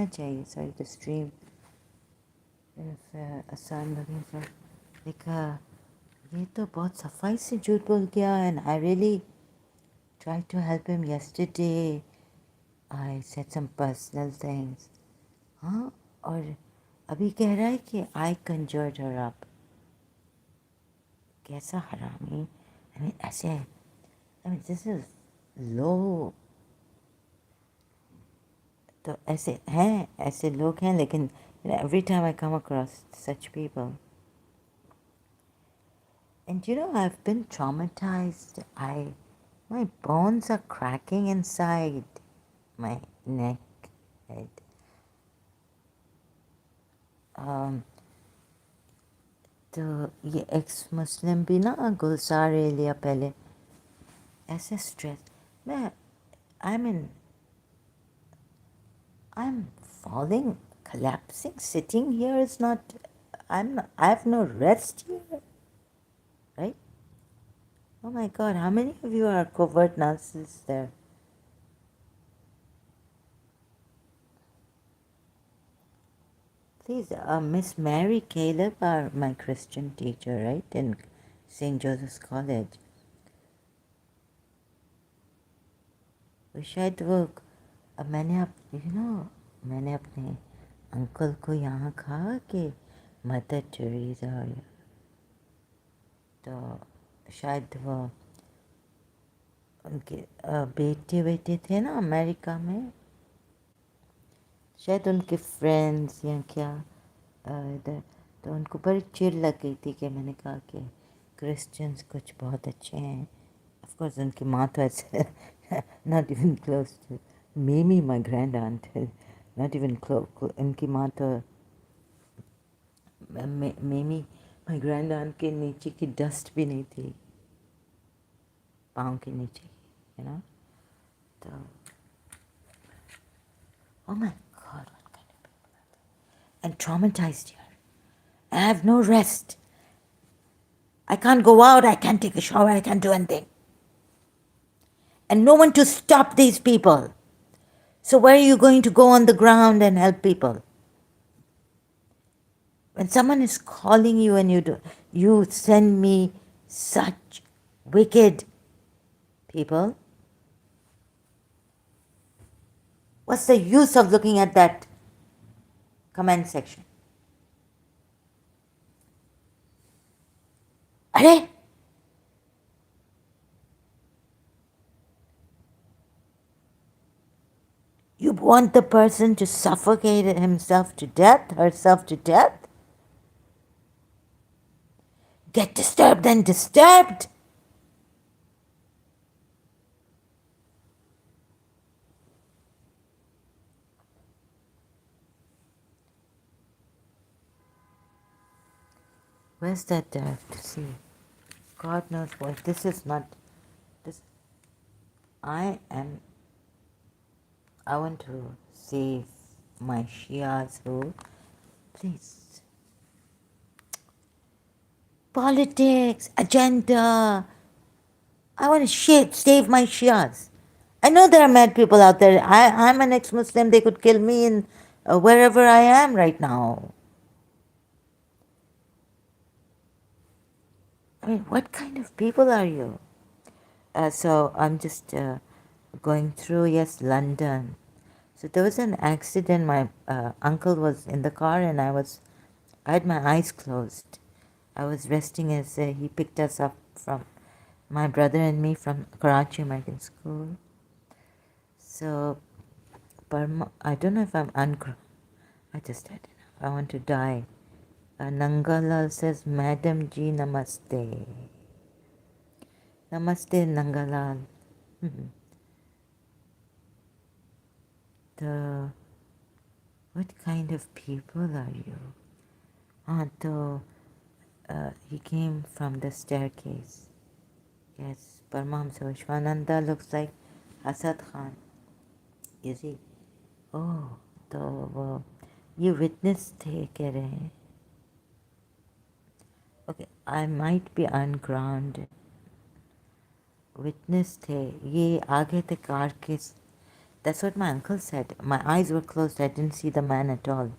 चाहिए sorry the stream if Asan looking for like ये तो बहुत सफाई से झूठ बोल गया and I really tried to help him yesterday. I said some personal things. हाँ और अभी कह रहा है कि I conjured her up. कैसा हरामी. I mean ऐसे I mean this is low. तो ऐसे हैं ऐसे लोग हैं लेकिन every time I come across such people. And you know, I've been traumatized. My bones are cracking inside my neck. Right? तो ये एक्स मुस्लिम भी ना गुलजार एलिया पहले ऐसे स्ट्रेस मैं I'm falling, collapsing, sitting here is not. I have no rest here, right? Oh my God, how many of you are covert narcissists there? Please, Miss Mary Caleb are my Christian teacher, right, in St. Joseph's College. शायद वो मैंने अपने uncle को यहाँ कहा कि mother Teresa तो शायद वो उनके बेटे थे ना अमेरिका में शायद उनके फ्रेंड्स या क्या इधर तो उनको बड़ी चिढ़ लग गई थी कि मैंने कहा कि क्रिश्चियंस कुछ बहुत अच्छे हैं ऑफ कोर्स उनकी माँ तो ऐसे नॉट इवन क्लोज टू मेमी my grand aunt not even close उनकी माँ तो मेमी माय ग्रैंड आंट के नीचे की डस्ट भी नहीं थी पाँव के नीचे यू नो तो oh my God, what kind of people are they? And traumatized here. I have no rest. I can't go out, I can't take a shower, I can't do anything. And no one to stop these people. So where are you going to go on the ground and help people? When someone is calling you and you send me such wicked people, what's the use of looking at that comment section? Are? You want the person to suffocate himself to death, herself to death? Get disturbed and disturbed? Where's that to see? God knows what. This is not. This. I want to save my Shias who. Please. Politics, agenda. I want to save my Shias. I know there are mad people out there. I'm an ex-Muslim. They could kill me in wherever I am right now. I mean, what kind of people are you? So I'm just going through, yes, London. So there was an accident. My uncle was in the car and I had my eyes closed. I was resting as he picked us up from my brother and me from Karachi American School. So, I don't know if I'm I just had enough. I want to die. Nangalal says, Madam Ji, namaste. Namaste, Nangalal. What kind of people are you? He came from the staircase. Yes, Paramahamsa Vishwananda looks like Asad Khan. Is he? Oh, तो वो ये witness थे कह रहे हैं. Okay, I might be ungrounded. Witness थे ये आगे थे कार के That's what my uncle said. My eyes were closed. I didn't see the man at all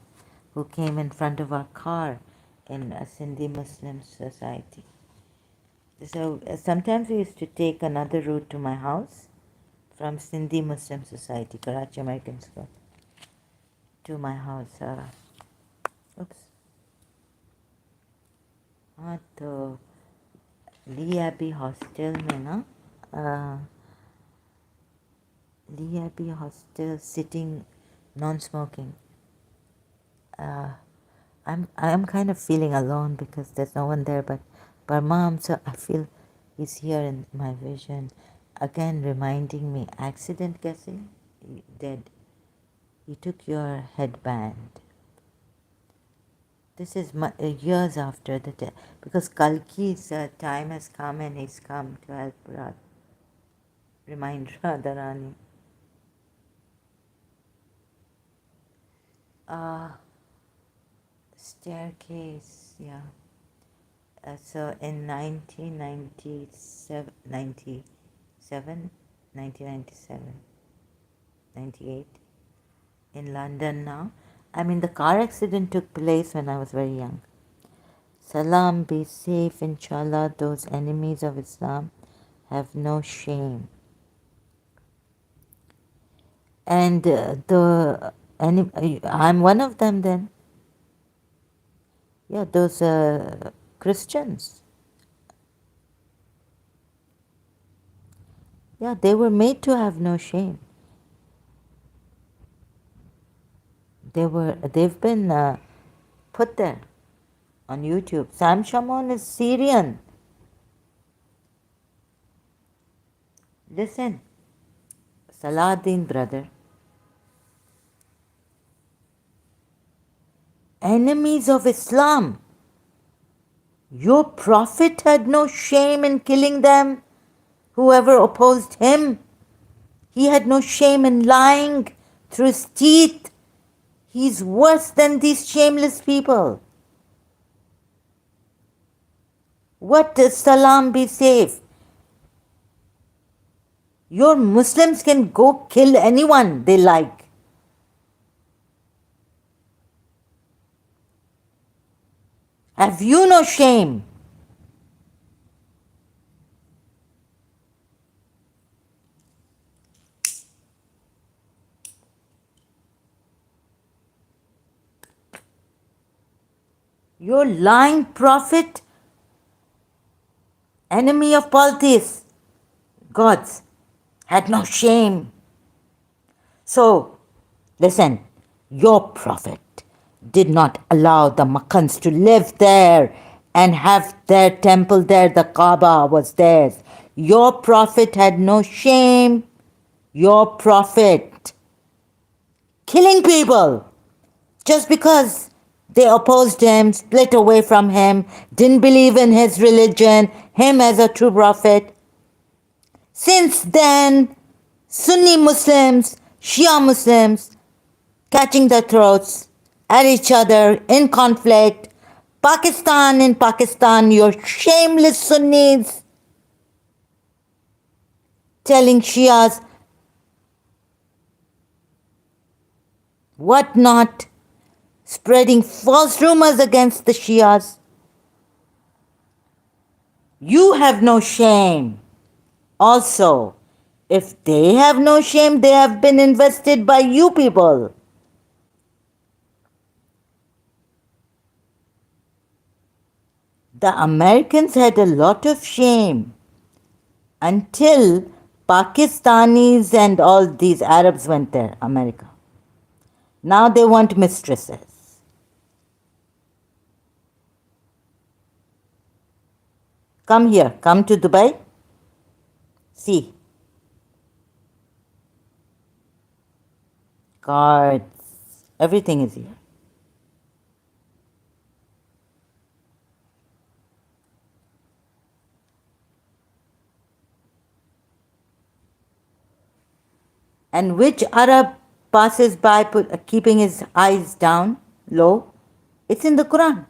who came in front of our car in a Sindhi Muslim society. So sometimes we used to take another route to my house from Sindhi Muslim Society, Karachi American School, to my house. Oops. हाँ तो ली AB hostel में ना ली AB hostel sitting non-smoking. I'm kind of feeling alone because there's no one there, but mom, so I feel he's here in my vision, again reminding me, accident kaise? Dead. He took your headband. This is years after the death, because Kalki's time has come and he's come to help remind Radharani. Staircase, yeah. So in 1997, 98, in London now. I mean, the car accident took place when I was very young. Salam, be safe, inshallah. Those enemies of Islam have no shame. And I'm one of them then. Yeah, those Christians. Yeah, they were made to have no shame. They've been put there on YouTube. Sam Shamoun is Syrian. Listen, Salahuddin brother. Enemies of Islam. Your prophet had no shame in killing them. Whoever opposed him, he had no shame in lying through his teeth. He's worse than these shameless people. What does Salam be safe? Your Muslims can go kill anyone they like. Have you no shame? Your lying prophet, enemy of polytheists, gods, had no shame. So, listen, your prophet did not allow the Makkans to live there and have their temple there. The Kaaba was theirs. Your prophet had no shame. Your prophet killing people just because they opposed him, split away from him, didn't believe in his religion, him as a true prophet. Since then, Sunni Muslims, Shia Muslims, catching their throats at each other in conflict. In Pakistan, your shameless Sunnis telling Shias what not, spreading false rumors against the Shias. You have no shame. Also, if they have no shame, they have been invested by you people. The Americans had a lot of shame until Pakistanis and all these Arabs went there, America. Now they want mistresses. Come here, come to Dubai. See. Cards, everything is here. And which Arab passes by keeping his eyes down, low? It's in the Quran.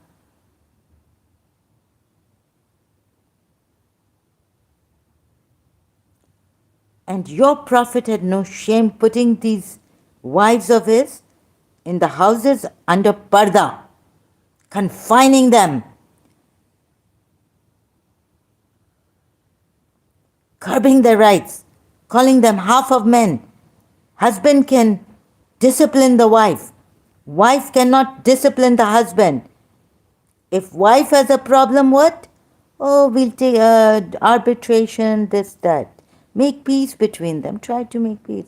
And your prophet had no shame putting these wives of his in the houses under parda, confining them, curbing their rights, calling them half of men. Husband can discipline the wife. Wife cannot discipline the husband. If wife has a problem, what? Oh, we'll take arbitration, this, that. Make peace between them. Try to make peace.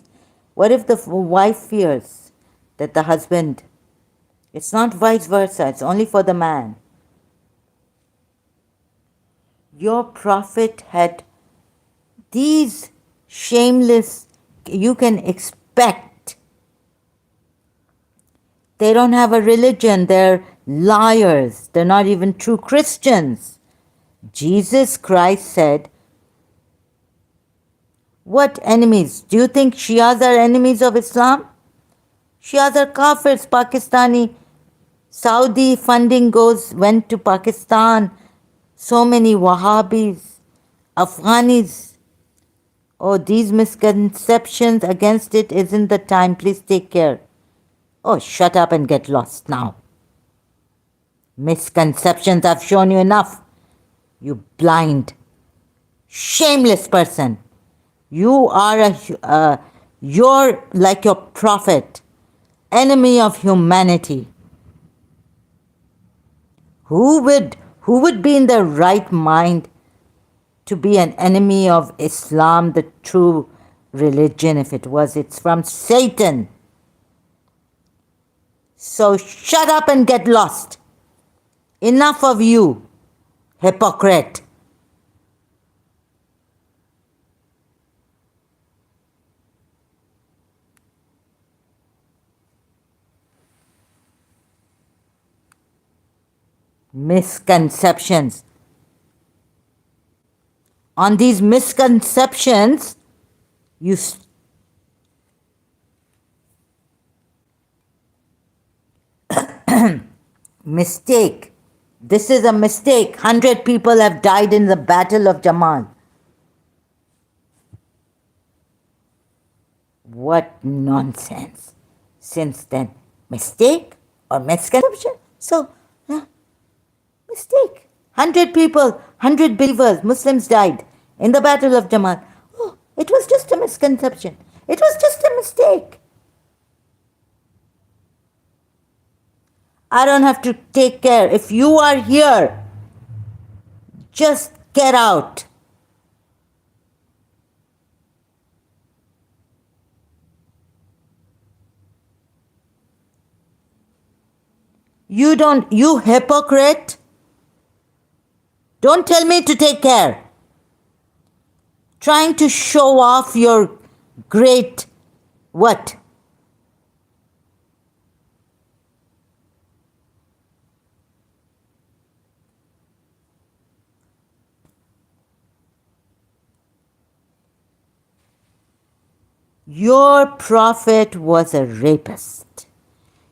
What if the wife fears that the husband, it's not vice versa, it's only for the man. Your prophet had these shameless, you can expect. They don't have a religion, they're liars, they're not even true Christians. Jesus Christ said, what enemies? Do you think Shias are enemies of Islam? Shias are kafirs, Pakistani. Saudi funding went to Pakistan. So many Wahhabis, Afghanis. Oh, these misconceptions against it isn't the time. Please take care. Oh, shut up and get lost now. Misconceptions, I've shown you enough. You blind, shameless person. You are you're like your prophet, enemy of humanity. Who would be in their right mind to be an enemy of Islam, the true religion, if it's from Satan. So shut up and get lost. Enough of you, hypocrite. Misconceptions. On these misconceptions, you mistake. This is a mistake. 100 people have died in the Battle of Jamal. What nonsense. Since then, mistake or misconception? So, mistake. 100 people, 100 believers, Muslims died in the Battle of Jamal. Oh, it was just a misconception. It was just a mistake. I don't have to take care. If you are here, just get out. You hypocrite. Don't tell me to take care. Trying to show off your great what? Your prophet was a rapist.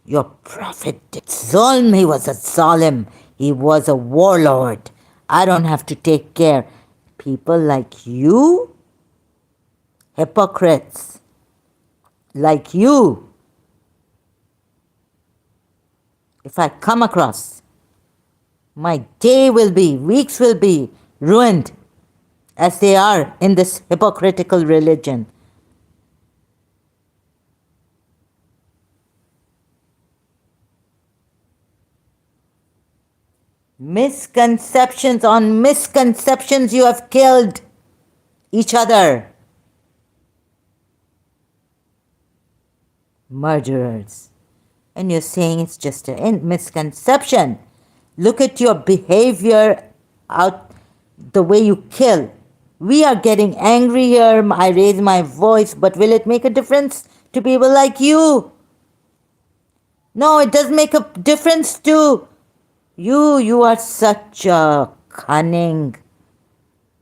Your prophet did zulm. He was a zalim. He was a warlord. I don't have to take care. People like you, hypocrites, like you, if I come across, my day will be, weeks will be ruined as they are in this hypocritical religion. Misconceptions on misconceptions, you have killed each other. Murderers. And you're saying it's just a misconception. Look at your behavior out, the way you kill. We are getting angry here. I raise my voice, but will it make a difference to people like you? No, it does make a difference to you. You are such a cunning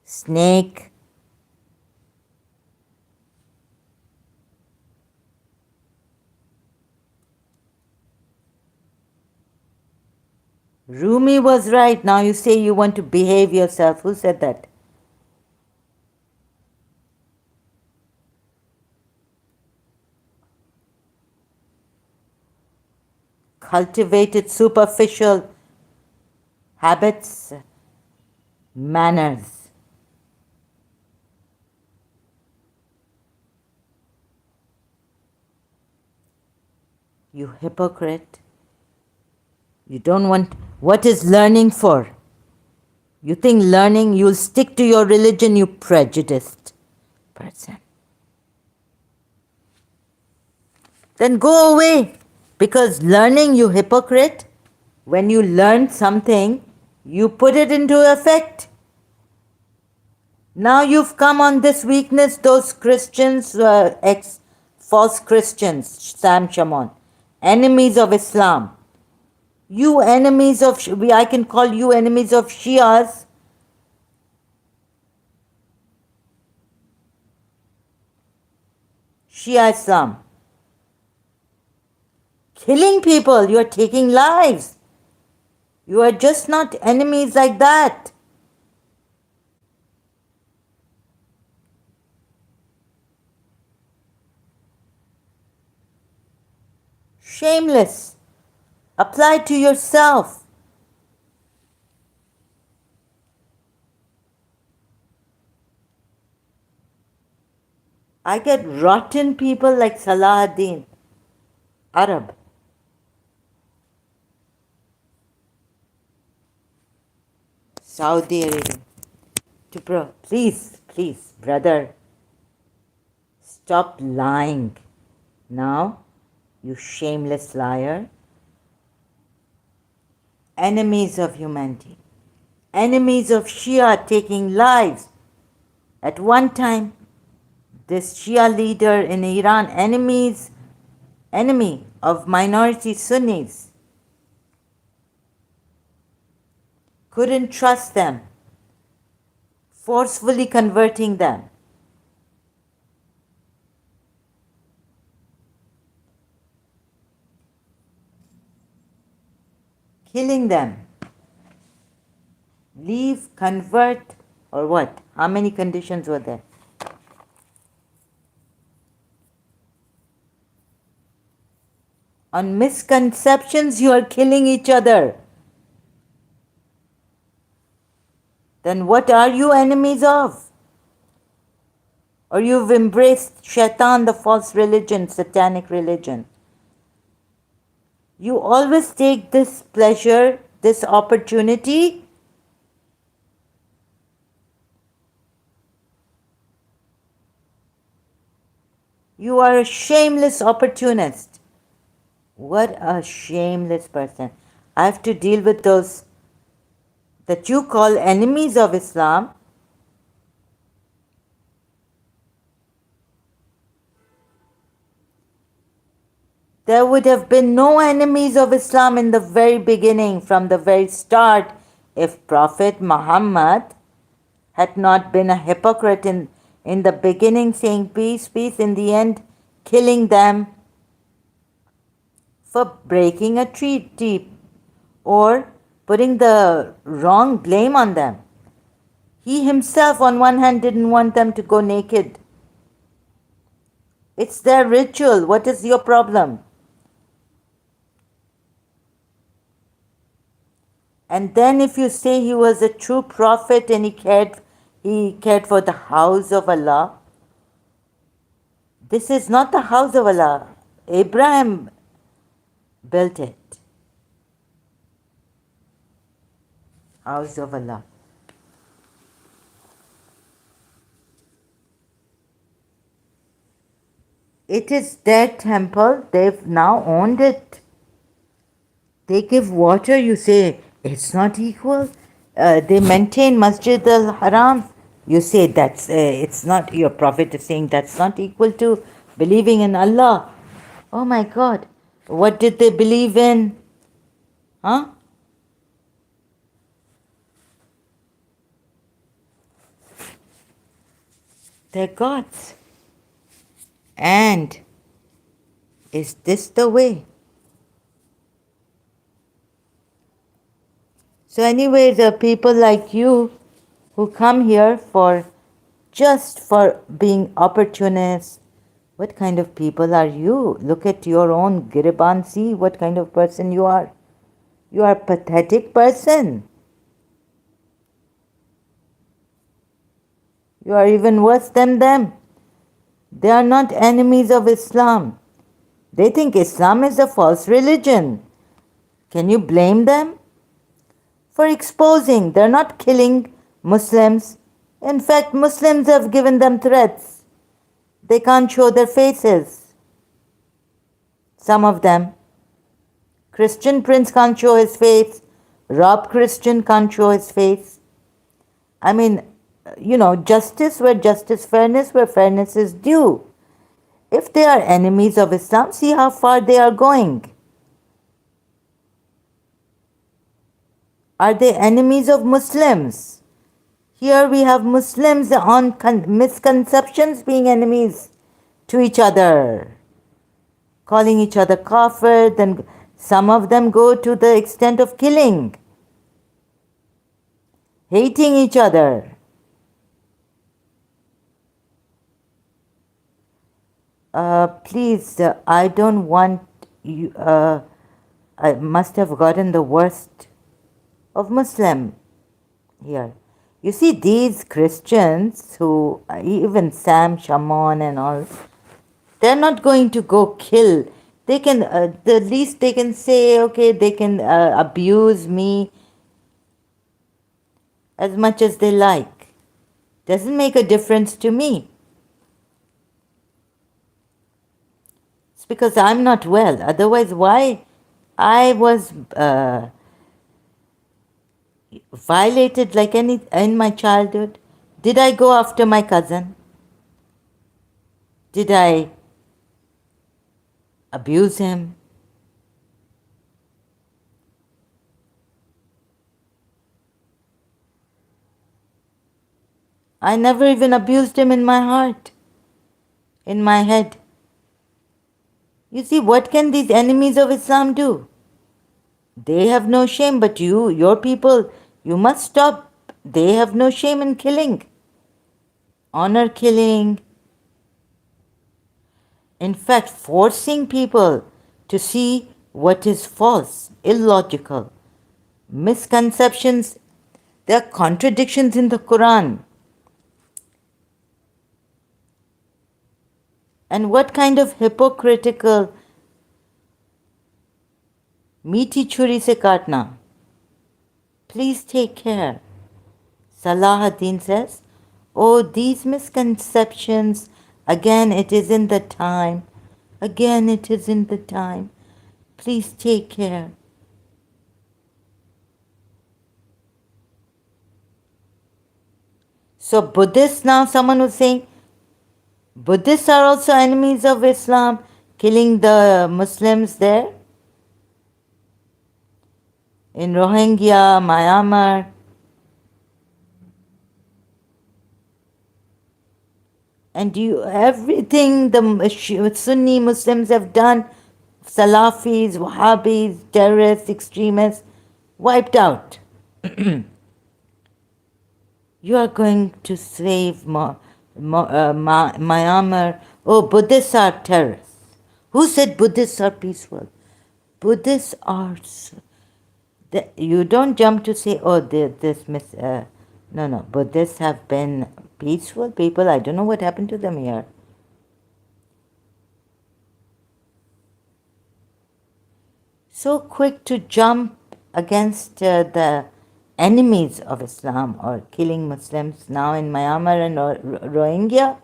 snake. Rumi was right. Now you say you want to behave yourself. Who said that? cultivated superficial habits, manners. You hypocrite. You don't want. What is learning for? You think learning, you'll stick to your religion, you prejudiced person. Then go away. Because learning, you hypocrite, when you learn something, you put it into effect. Now you've come on this weakness, those Christians, false Christians, Sam Shamoun, enemies of Islam. You enemies of, I can call you enemies of Shias. Shia Islam. Killing people, you are taking lives. You are just not enemies like that. Shameless. Apply to yourself. I get rotten people like Salahuddin, Arab. Saudi Arabia. Please, please, brother, stop lying. Now, you shameless liar. Enemies of humanity. Enemies of Shia taking lives. At one time, this Shia leader in Iran, enemy of minority Sunnis, couldn't trust them, forcefully converting them. Killing them. Leave, convert, or what? How many conditions were there? On misconceptions, you are killing each other. Then what are you enemies of? Or you've embraced Shaitan, the false religion, satanic religion. You always take this pleasure, this opportunity. You are a shameless opportunist. What a shameless person. I have to deal with those that you call enemies of Islam. There would have been no enemies of Islam in the very beginning, from the very start, if Prophet Muhammad had not been a hypocrite in the beginning, saying peace, peace, in the end, killing them for breaking a treaty or putting the wrong blame on them. He himself, on one hand, didn't want them to go naked. It's their ritual. What is your problem? And then if you say he was a true prophet and he cared for the house of Allah, this is not the house of Allah. Abraham built it. House of Allah. It is their temple. They've now owned it. They give water, you say it's not equal. They maintain Masjid al-Haram. You say it's not, your prophet is saying that's not equal to believing in Allah. Oh my God. What did they believe in? Huh? They're gods. And is this the way? So anyway, the people like you who come here just for being opportunists, What kind of people are you? Look at your own Giriban, see what kind of person you are. You are a pathetic person. You are even worse than them. They are not enemies of Islam. They think Islam is a false religion. Can you blame them for exposing? They're not killing Muslims. In fact, Muslims have given them threats. They can't show their faces. Some of them. Christian Prince can't show his face. Rob Christian can't show his face. I mean, justice where justice, fairness where fairness is due. If they are enemies of Islam, see how far they are going. Are they enemies of Muslims? Here we have Muslims on misconceptions being enemies to each other, calling each other kafir, then some of them go to the extent of killing, hating each other. Please, I don't want you, I must have gotten the worst of Muslim here. You see, these Christians who, even Sam Shaman and all, they're not going to go kill. They can, the least they can say, okay, they can abuse me as much as they like. Doesn't make a difference to me. It's because I'm not well. Otherwise, why? I was violated like any in my childhood. Did I go after my cousin? Did I abuse him? I never even abused him in my heart, in my head. You see, what can these enemies of Islam do? They have no shame, but your people, you must stop. They have no shame in killing, honor killing. In fact, forcing people to see what is false, illogical, misconceptions. There are contradictions in the Quran. And what kind of hypocritical meaty churi se kaatna? Please take care. Salahuddin says, oh, these misconceptions, again it is in the time. Again it is in the time. Please take care. So Buddhists now, someone was saying, Buddhists are also enemies of Islam, killing the Muslims there in Rohingya, Myanmar. And everything the Sunni Muslims have done, Salafis, Wahhabis, terrorists, extremists, wiped out. You are going to save Myanmar. Oh, Buddhists are terrorists. Who said Buddhists are peaceful? Buddhists are. You don't jump to say, oh, no. Buddhists have been peaceful people. I don't know what happened to them here. So quick to jump against the enemies of Islam or killing Muslims now in Myanmar and Rohingya,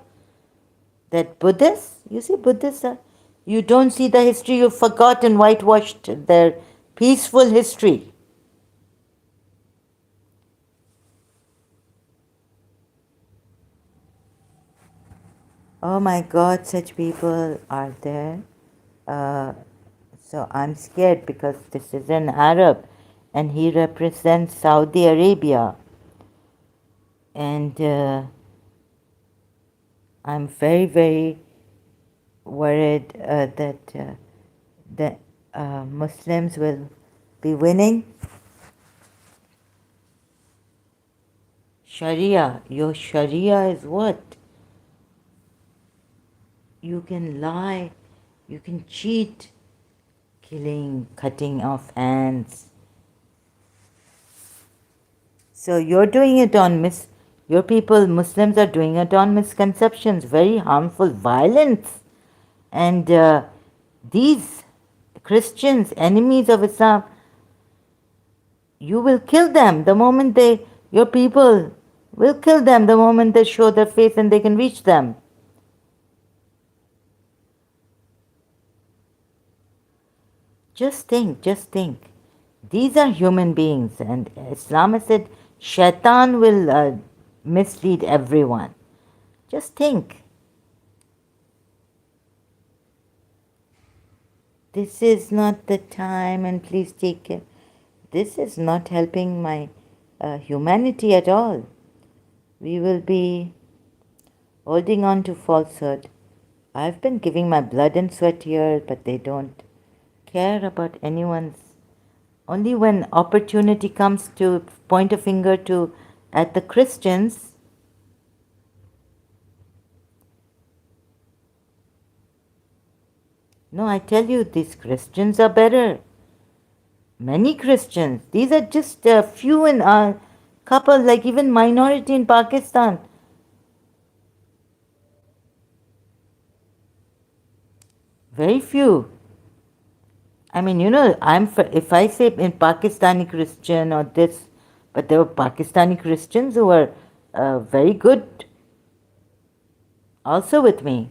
that Buddhists, you see Buddhists are, you don't see the history, you've forgotten, whitewashed their peaceful history. Oh my God, such people are there. So I'm scared because this is an Arab and he represents Saudi Arabia. And I'm very, very worried that Muslims will be winning. Sharia. Your Sharia is what? you can lie, you can cheat, killing, cutting off hands. So you're doing it on your people, Muslims are doing it on misconceptions, very harmful violence. And these Christians, enemies of Islam, you will kill them the moment your people will kill them the moment they show their face and they can reach them. Just think. These are human beings, and Islam has said shaitan will mislead everyone. Just think. This is not the time, and please take care. This is not helping my humanity at all. We will be holding on to falsehood. I've been giving my blood and sweat here, but they don't care about anyone's. Only when opportunity comes to point a finger at the Christians. No, I tell you, these Christians are better. Many Christians. These are just a few in a couple, like even minority in Pakistan. Very few. I mean, if I say in Pakistani Christian or this, but there were Pakistani Christians who were very good also with me.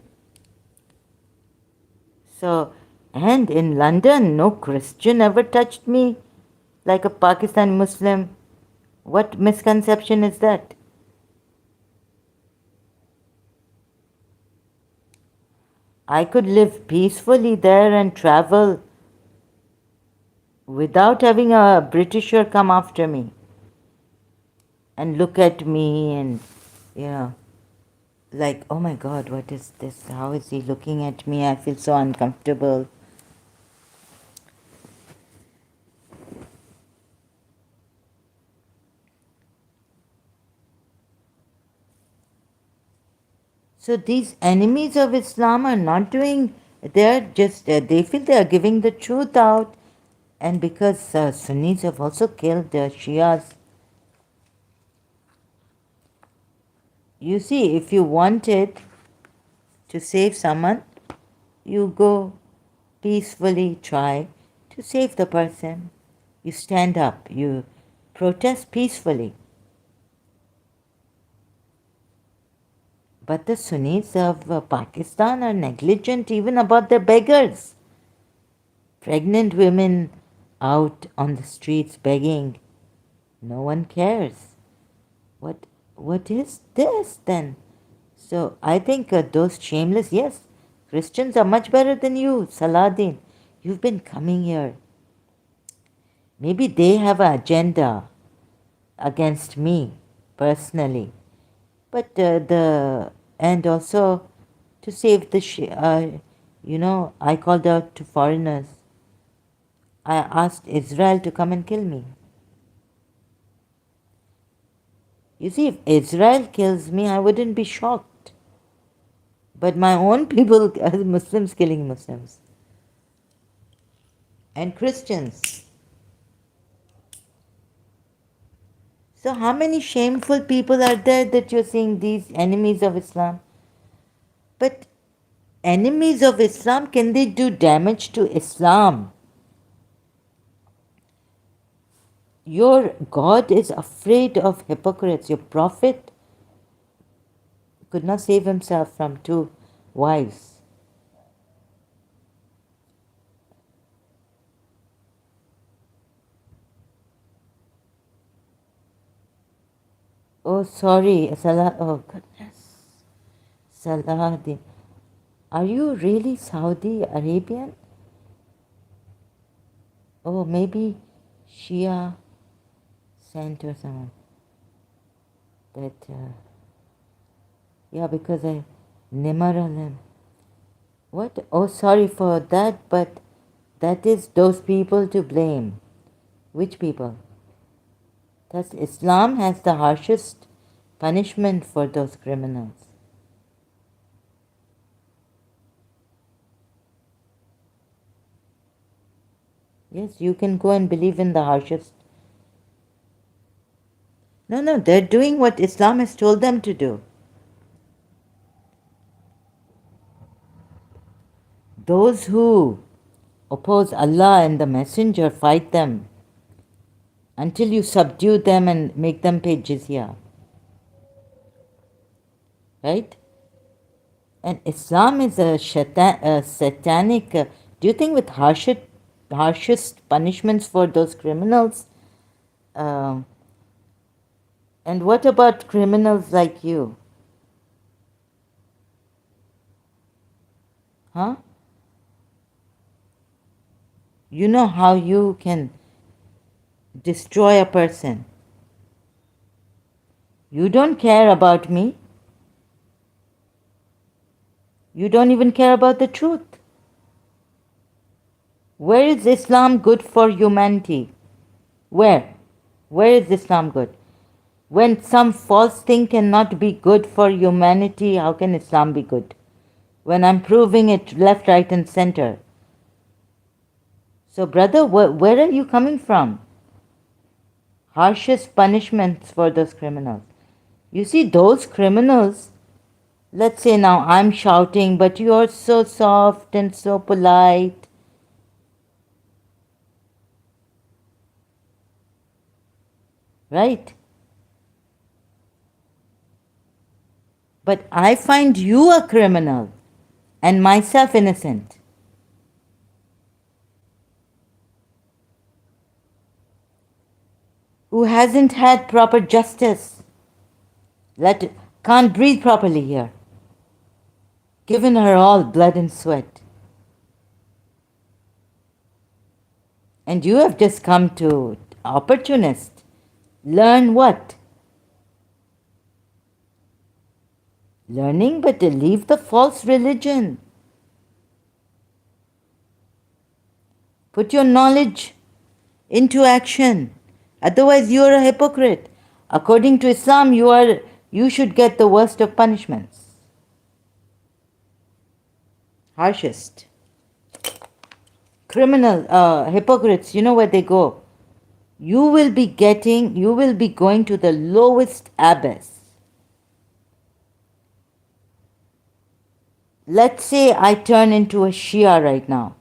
So, and in London, no Christian ever touched me like a Pakistani Muslim. What misconception is that? I could live peacefully there and travel without having a Britisher come after me and look at me and, you know, like, oh my God, what is this? How is he looking at me? I feel so uncomfortable. So these enemies of Islam are not doing, they're just, they feel they are giving the truth out. And because Sunnis have also killed the Shias. You see, if you wanted to save someone, you go peacefully try to save the person. You stand up, you protest peacefully. But the Sunnis of Pakistan are negligent even about their beggars. Pregnant women out on the streets begging. No one cares. What is this then? So I think those shameless, yes, Christians are much better than you, Saladin. You've been coming here. Maybe they have an agenda against me personally, but and also to save I called out to foreigners. I asked Israel to come and kill me. You see, if Israel kills me, I wouldn't be shocked. But my own people, Muslims killing Muslims. And Christians. So how many shameful people are there that you're seeing these enemies of Islam? But enemies of Islam, can they do damage to Islam? Your God is afraid of hypocrites. Your prophet could not save himself from two wives. Oh, sorry. Oh, goodness. Salahuddin. Are you really Saudi Arabian? Oh, maybe Shia sent or someone. That, yeah, because I Nimaralan. What? Oh, sorry for that, but that is those people to blame. Which people? Thus, Islam has the harshest punishment for those criminals. Yes, you can go and believe in the harshest. No, no, they're doing what Islam has told them to do. Those who oppose Allah and the Messenger, fight them until you subdue them and make them pay jizya. Right? And Islam is a satanic. Do you think with harshest punishments for those criminals? Um and what about criminals like you? Huh? You know how you can destroy a person. You don't care about me. You don't even care about the truth. Where is Islam good for humanity? Where? Where is Islam good? When some false thing cannot be good for humanity, how can Islam be good? When I'm proving it left, right, and center. So, brother, where are you coming from? Harshest punishments for those criminals. You see, those criminals, let's say now I'm shouting, but you're so soft and so polite. Right? But I find you a criminal and myself innocent. Who hasn't had proper justice. Can't breathe properly here. Given her all blood and sweat. And you have just come to opportunist. Learn what? Learning, but to leave the false religion. Put your knowledge into action. Otherwise, you are a hypocrite. According to Islam, you should get the worst of punishments. Harshest. Criminal, hypocrites, you know where they go. You will be going to the lowest abyss. Let's say I turn into a Shia right now.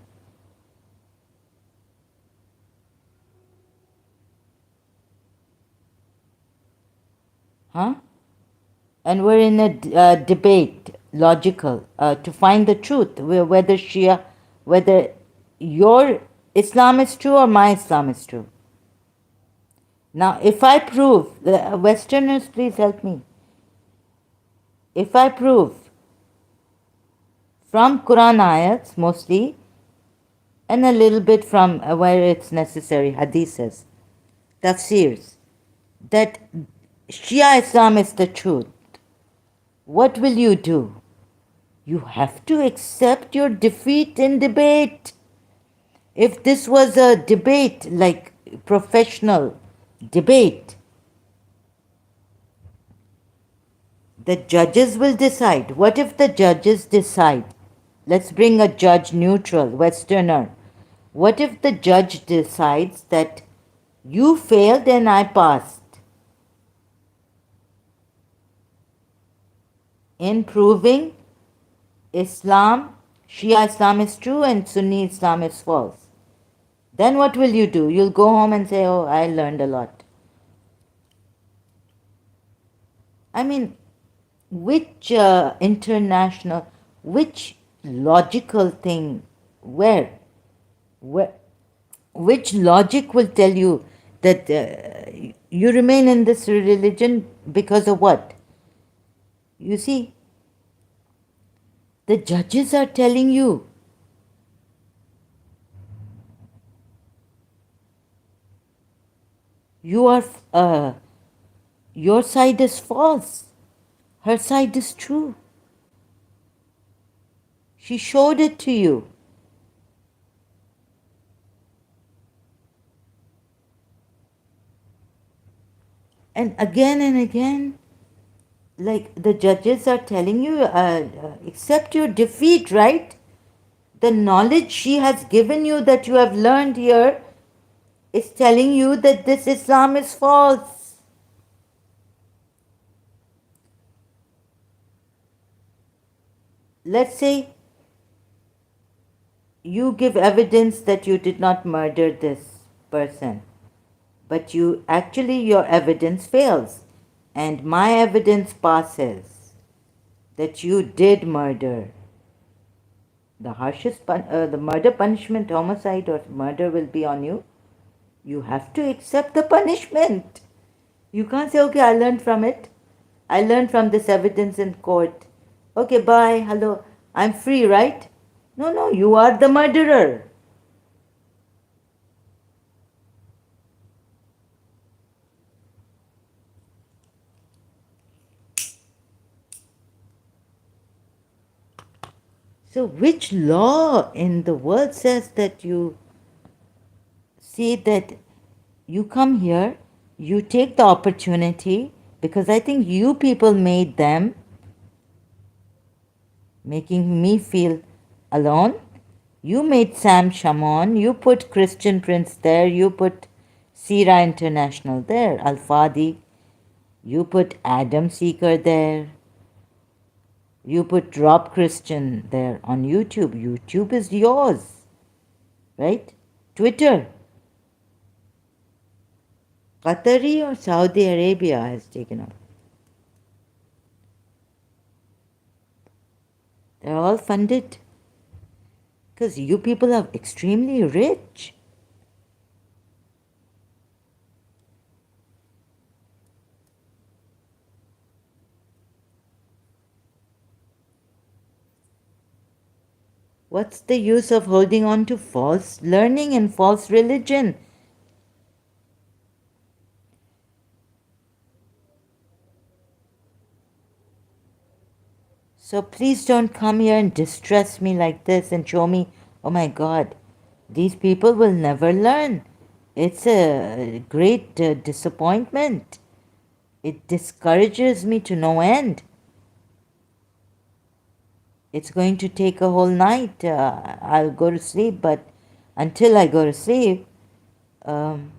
Huh? And we're in a debate, logical, to find the truth, whether your Islam is true or my Islam is true. Now, if I prove, Westerners, please help me. If I prove from Quran ayats mostly, and a little bit from where it's necessary, hadiths, tafsirs, that Shia Islam is the truth, what will you do? You have to accept your defeat in debate. If this was a debate, like professional debate, the judges will decide. What if the judges decide? Let's bring a judge neutral, Westerner. What if the judge decides that you failed and I passed in proving Islam, Shia Islam is true and Sunni Islam is false? Then what will you do? You'll go home and say, oh, I learned a lot. I mean, which which logical thing, where, which logic will tell you that you remain in this religion because of what? You see, the judges are telling you you are your side is false, her side is true. She showed it to you. And again, like the judges are telling you, accept your defeat, right? The knowledge she has given you that you have learned here, It's telling you that this Islam is false. Let's say you give evidence that you did not murder this person, but your evidence fails, and my evidence passes that you did murder. The murder punishment, homicide or murder will be on you. You have to accept the punishment. You can't say, okay, I learned from it. I learned from this evidence in court. Okay, bye, hello, I'm free, right? No, no, you are the murderer. So, which law in the world says that you see that you come here, you take the opportunity, because I think you people made them, making me feel alone. You made Sam Shamoun, you put Christian Prince there, you put Sira International there, Al Fadi, you put Adam Seeker there, you put Rob Christian there on YouTube. YouTube is yours, right? Twitter, Qatari or Saudi Arabia has taken off. They're all funded because you people are extremely rich. What's the use of holding on to false learning and false religion? So please don't come here and distress me like this and show me, oh my God, these people will never learn. It's a great disappointment. It discourages me to no end. It's going to take a whole night. I'll go to sleep, but until I go to sleep, um,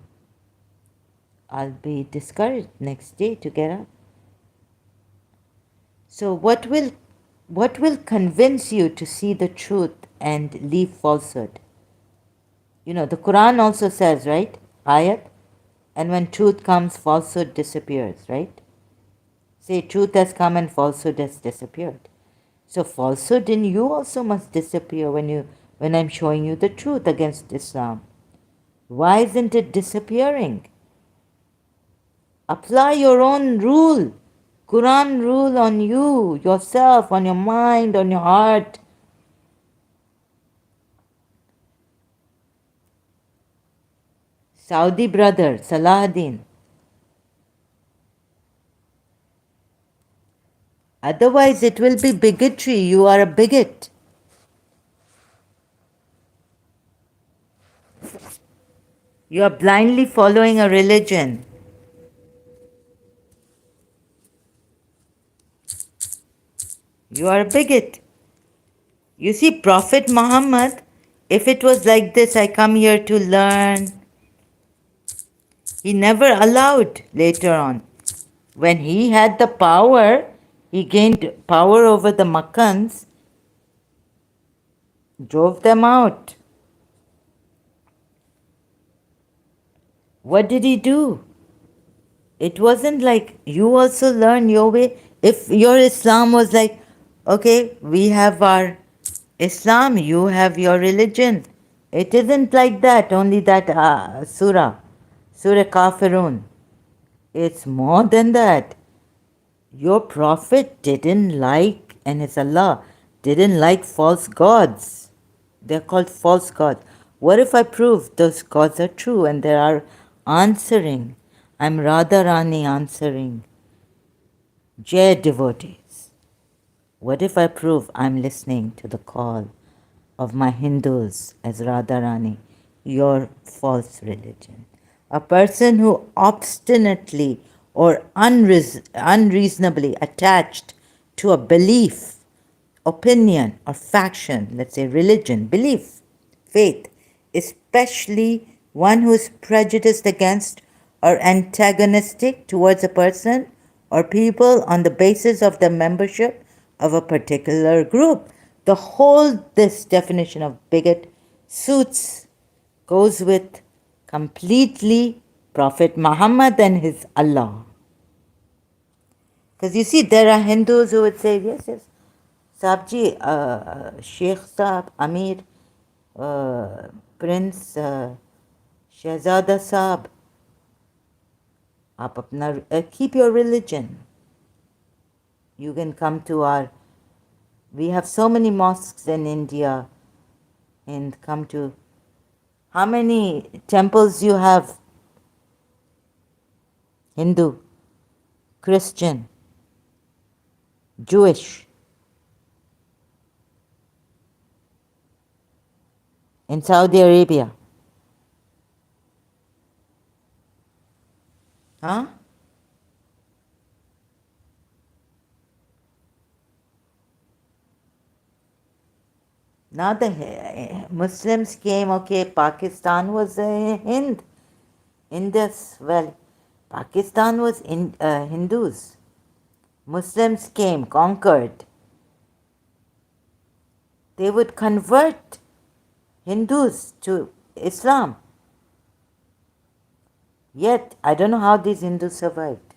I'll be discouraged next day to get up. So what will convince you to see the truth and leave falsehood? You know, the Quran also says, right? Ayat, and when truth comes, falsehood disappears, right? Say truth has come and falsehood has disappeared. So falsehood in you also must disappear when I'm showing you the truth against Islam. Why isn't it disappearing? Apply your own rule. Quran rule on you, yourself, on your mind, on your heart. Saudi brother, Salahuddin. Otherwise, it will be bigotry. You are a bigot. You are blindly following a religion. You are a bigot. You see, Prophet Muhammad, if it was like this, I come here to learn, he never allowed later on. When he had the power, he gained power over the Makkans, drove them out. What did he do? It wasn't like you also learn your way. If your Islam was like, okay, we have our Islam, you have your religion. It isn't like that, only that Surah Kafirun. It's more than that. Your prophet didn't like, and his Allah didn't like false gods. They're called false gods. What if I prove those gods are true and they are answering? I'm Radharani answering. Jai devotees. What if I prove I'm listening to the call of my Hindus as Radharani, your false religion? A person who obstinately or unreasonably attached to a belief, opinion, or faction, let's say religion, belief, faith, especially one who is prejudiced against or antagonistic towards a person or people on the basis of their membership of a particular group. The whole this definition of bigot suits goes with completely Prophet Muhammad and his Allah. Because you see, there are Hindus who would say, yes, yes, Sabji, Sheikh Saab, Amir, Prince, Shehzada Saab, आप अपना keep your religion. You can come to our, we have so many mosques in India, and come to, how many temples you have? Hindu, Christian, Jewish. In Saudi Arabia. Huh? Now the Muslims came, okay, Pakistan was Indus. Well, Pakistan was Hindus. Muslims came, conquered. They would convert Hindus to Islam. Yet, I don't know how these Hindus survived.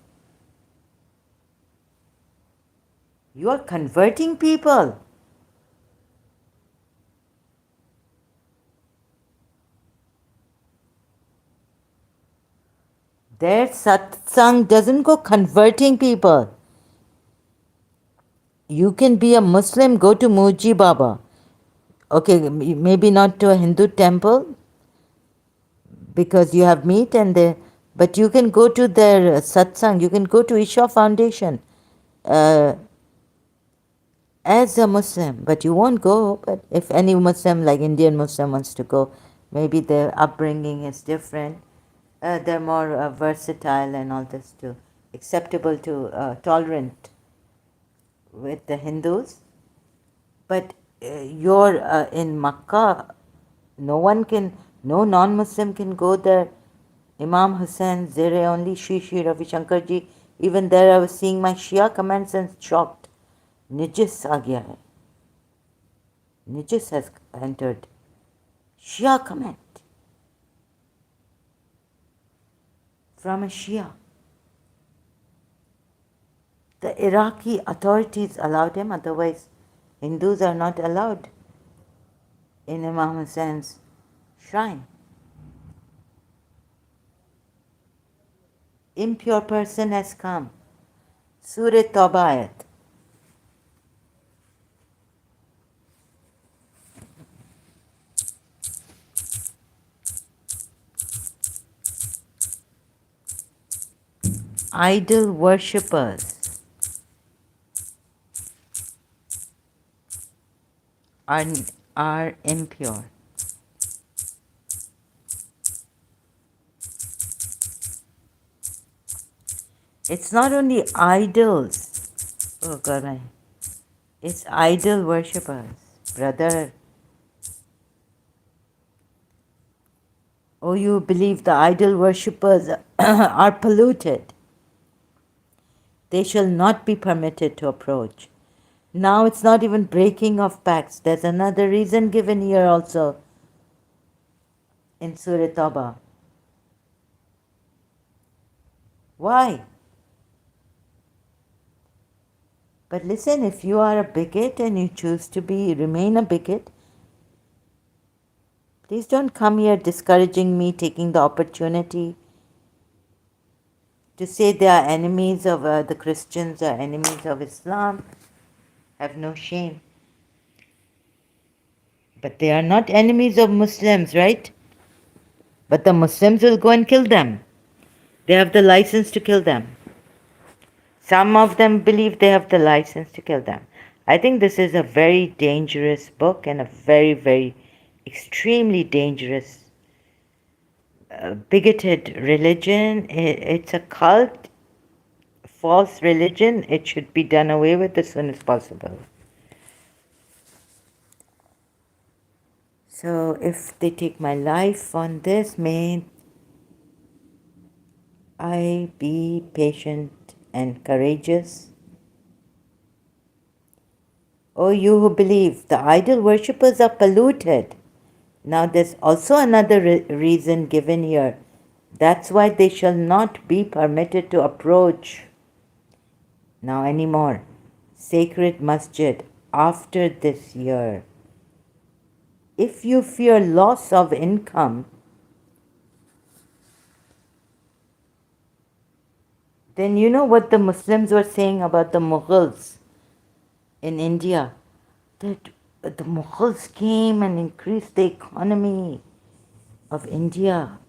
You are converting people. Their satsang doesn't go converting people. You can be a Muslim, go to Muji Baba. Okay, maybe not to a Hindu temple because you have meat and but you can go to their satsang, you can go to Isha Foundation as a Muslim, but you won't go. But if any Muslim, like Indian Muslim, wants to go, maybe their upbringing is different. They're more versatile and all this too, acceptable to, tolerant with the Hindus. But you're in Makkah, no non-Muslim can go there. Imam Hussain, Zere only, Shri Ravi Shankarji. Even there I was seeing my Shia comments and shocked. Nijis aa gaya hai. Nijis has entered. Shia comment from a Shia. The Iraqi authorities allowed him, otherwise Hindus are not allowed in Imam Hussein's shrine. Impure person has come. Surah Tawbah ayat. Idol worshippers are impure. It's not only idols. Oh God, it's idol worshippers, brother. Oh, you believe the idol worshippers are polluted. They shall not be permitted to approach. Now it's not even breaking of pacts. There's another reason given here also in Surah Tawbah. Why? But listen, if you are a bigot and you choose to remain a bigot, please don't come here discouraging me, taking the opportunity to say they are enemies of the Christians or enemies of Islam. Have no shame. But they are not enemies of Muslims, right? But the Muslims will go and kill them. They have the license to kill them. Some of them believe they have the license to kill them. I think this is a very dangerous book and a very, very extremely dangerous, bigoted religion. It's a cult, false religion. It should be done away with as soon as possible. So if they take my life on this, may I be patient and courageous. O you who believe, the idol worshippers are polluted. Now there's also another reason given here. That's why they shall not be permitted to approach now anymore sacred masjid after this year. If you fear loss of income, then you know what the Muslims were saying about the Mughals in India, that the Mughals came and increased the economy of India.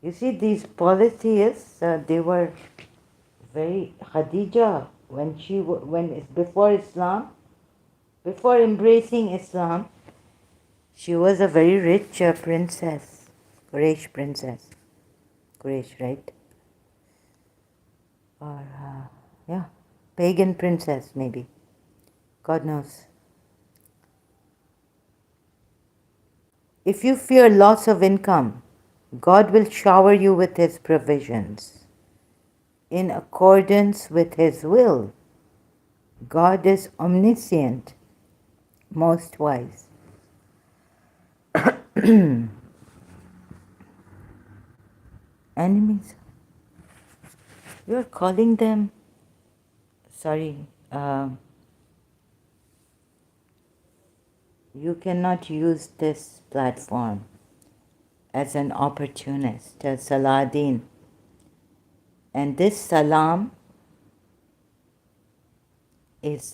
You see, these polytheists, they were very Khadija before Islam, before embracing Islam, she was a very rich princess, Quraysh princess, Quraysh, right? Or yeah, pagan princess maybe. God knows. If you fear loss of income, God will shower you with His provisions in accordance with His will. God is omniscient, most wise. Enemies. You are calling them. Sorry. You cannot use this platform as an opportunist, as Saladin. And this salam is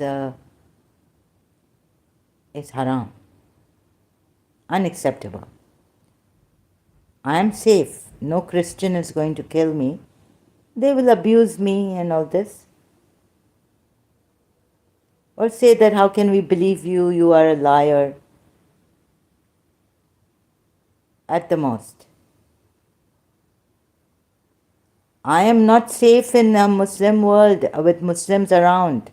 haram, unacceptable. I am safe. No Christian is going to kill me. They will abuse me and all this. Or say that how can we believe you? You are a liar. At the most. I am not safe in a Muslim world with Muslims around.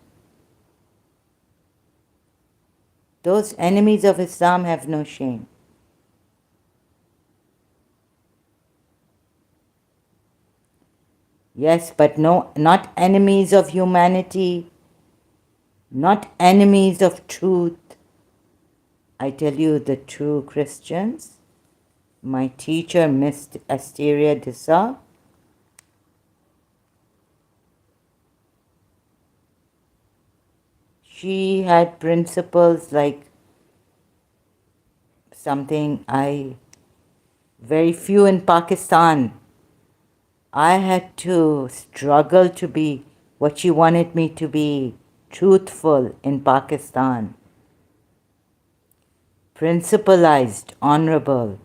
Those enemies of Islam have no shame. Yes, but no, not enemies of humanity, not enemies of truth. I tell you, the true Christians, my teacher, Miss Asteria Dissa, she had principles like something very few in Pakistan. I had to struggle to be what she wanted me to be, truthful in Pakistan, principalized, honorable.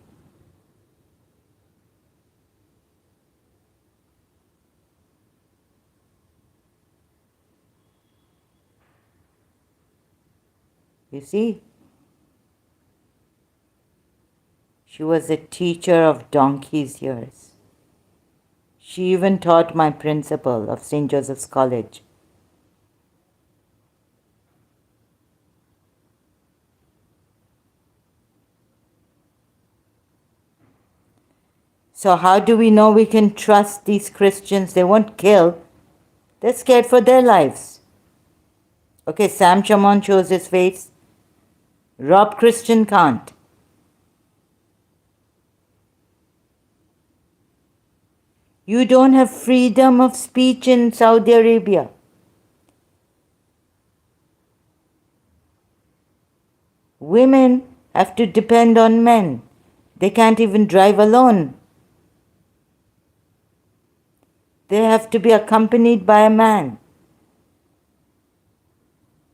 You see, she was a teacher of donkey's years. She even taught my principal of St. Joseph's College. So how do we know we can trust these Christians? They won't kill. They're scared for their lives. Okay, Sam Chamon shows his face. Rob Christian can't. You don't have freedom of speech in Saudi Arabia. Women have to depend on men. They can't even drive alone. They have to be accompanied by a man.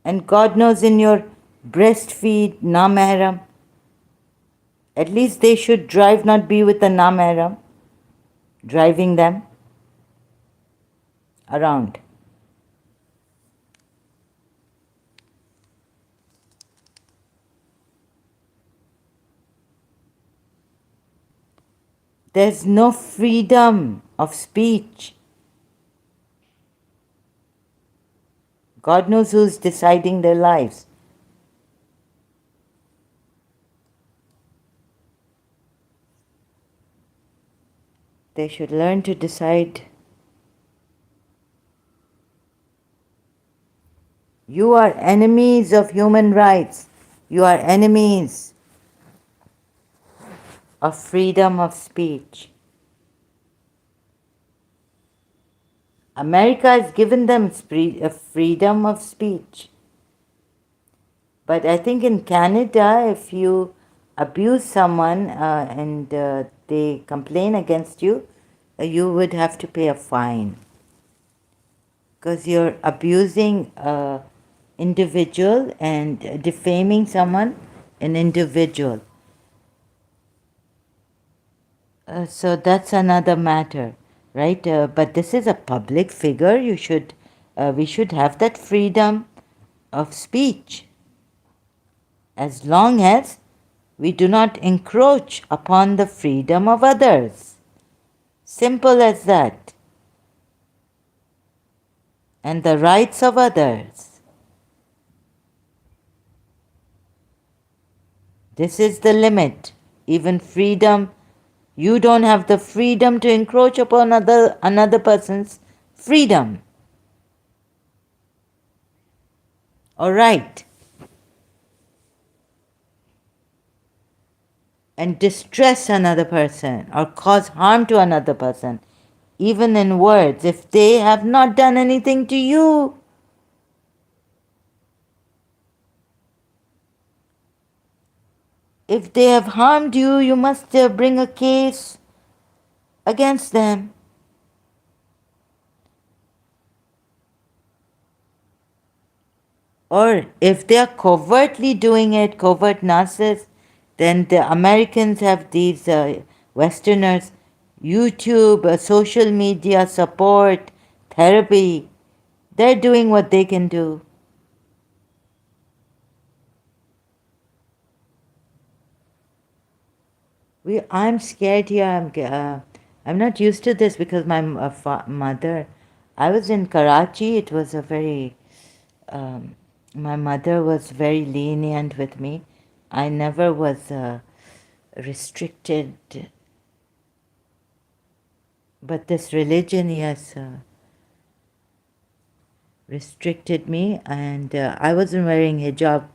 And God knows in your breastfeed, na-mahram, at least they should drive, not be with a na-mahram, driving them around. There's no freedom of speech. God knows who's deciding their lives. They should learn to decide. You are enemies of human rights. You are enemies of freedom of speech. America has given them freedom of speech. But I think in Canada, if you abuse someone and they complain against you, you would have to pay a fine. Because you're abusing an individual and defaming someone, an individual. So that's another matter, right? But this is a public figure. We should have that freedom of speech, as long as we do not encroach upon the freedom of others. Simple as that. And the rights of others. This is the limit. Even freedom, you don't have the freedom to encroach upon another person's freedom. All right. And distress another person or cause harm to another person, even in words, if they have not done anything to you. If they have harmed you, you must bring a case against them. Or if they are covertly doing it, covert narcissists, then the Americans have these Westerners, YouTube, social media support, therapy. They're doing what they can do. I'm scared here. I'm not used to this because my mother. I was in Karachi. It was a very. My mother was very lenient with me. I never was restricted. But this religion, yes, restricted me, and I wasn't wearing hijab.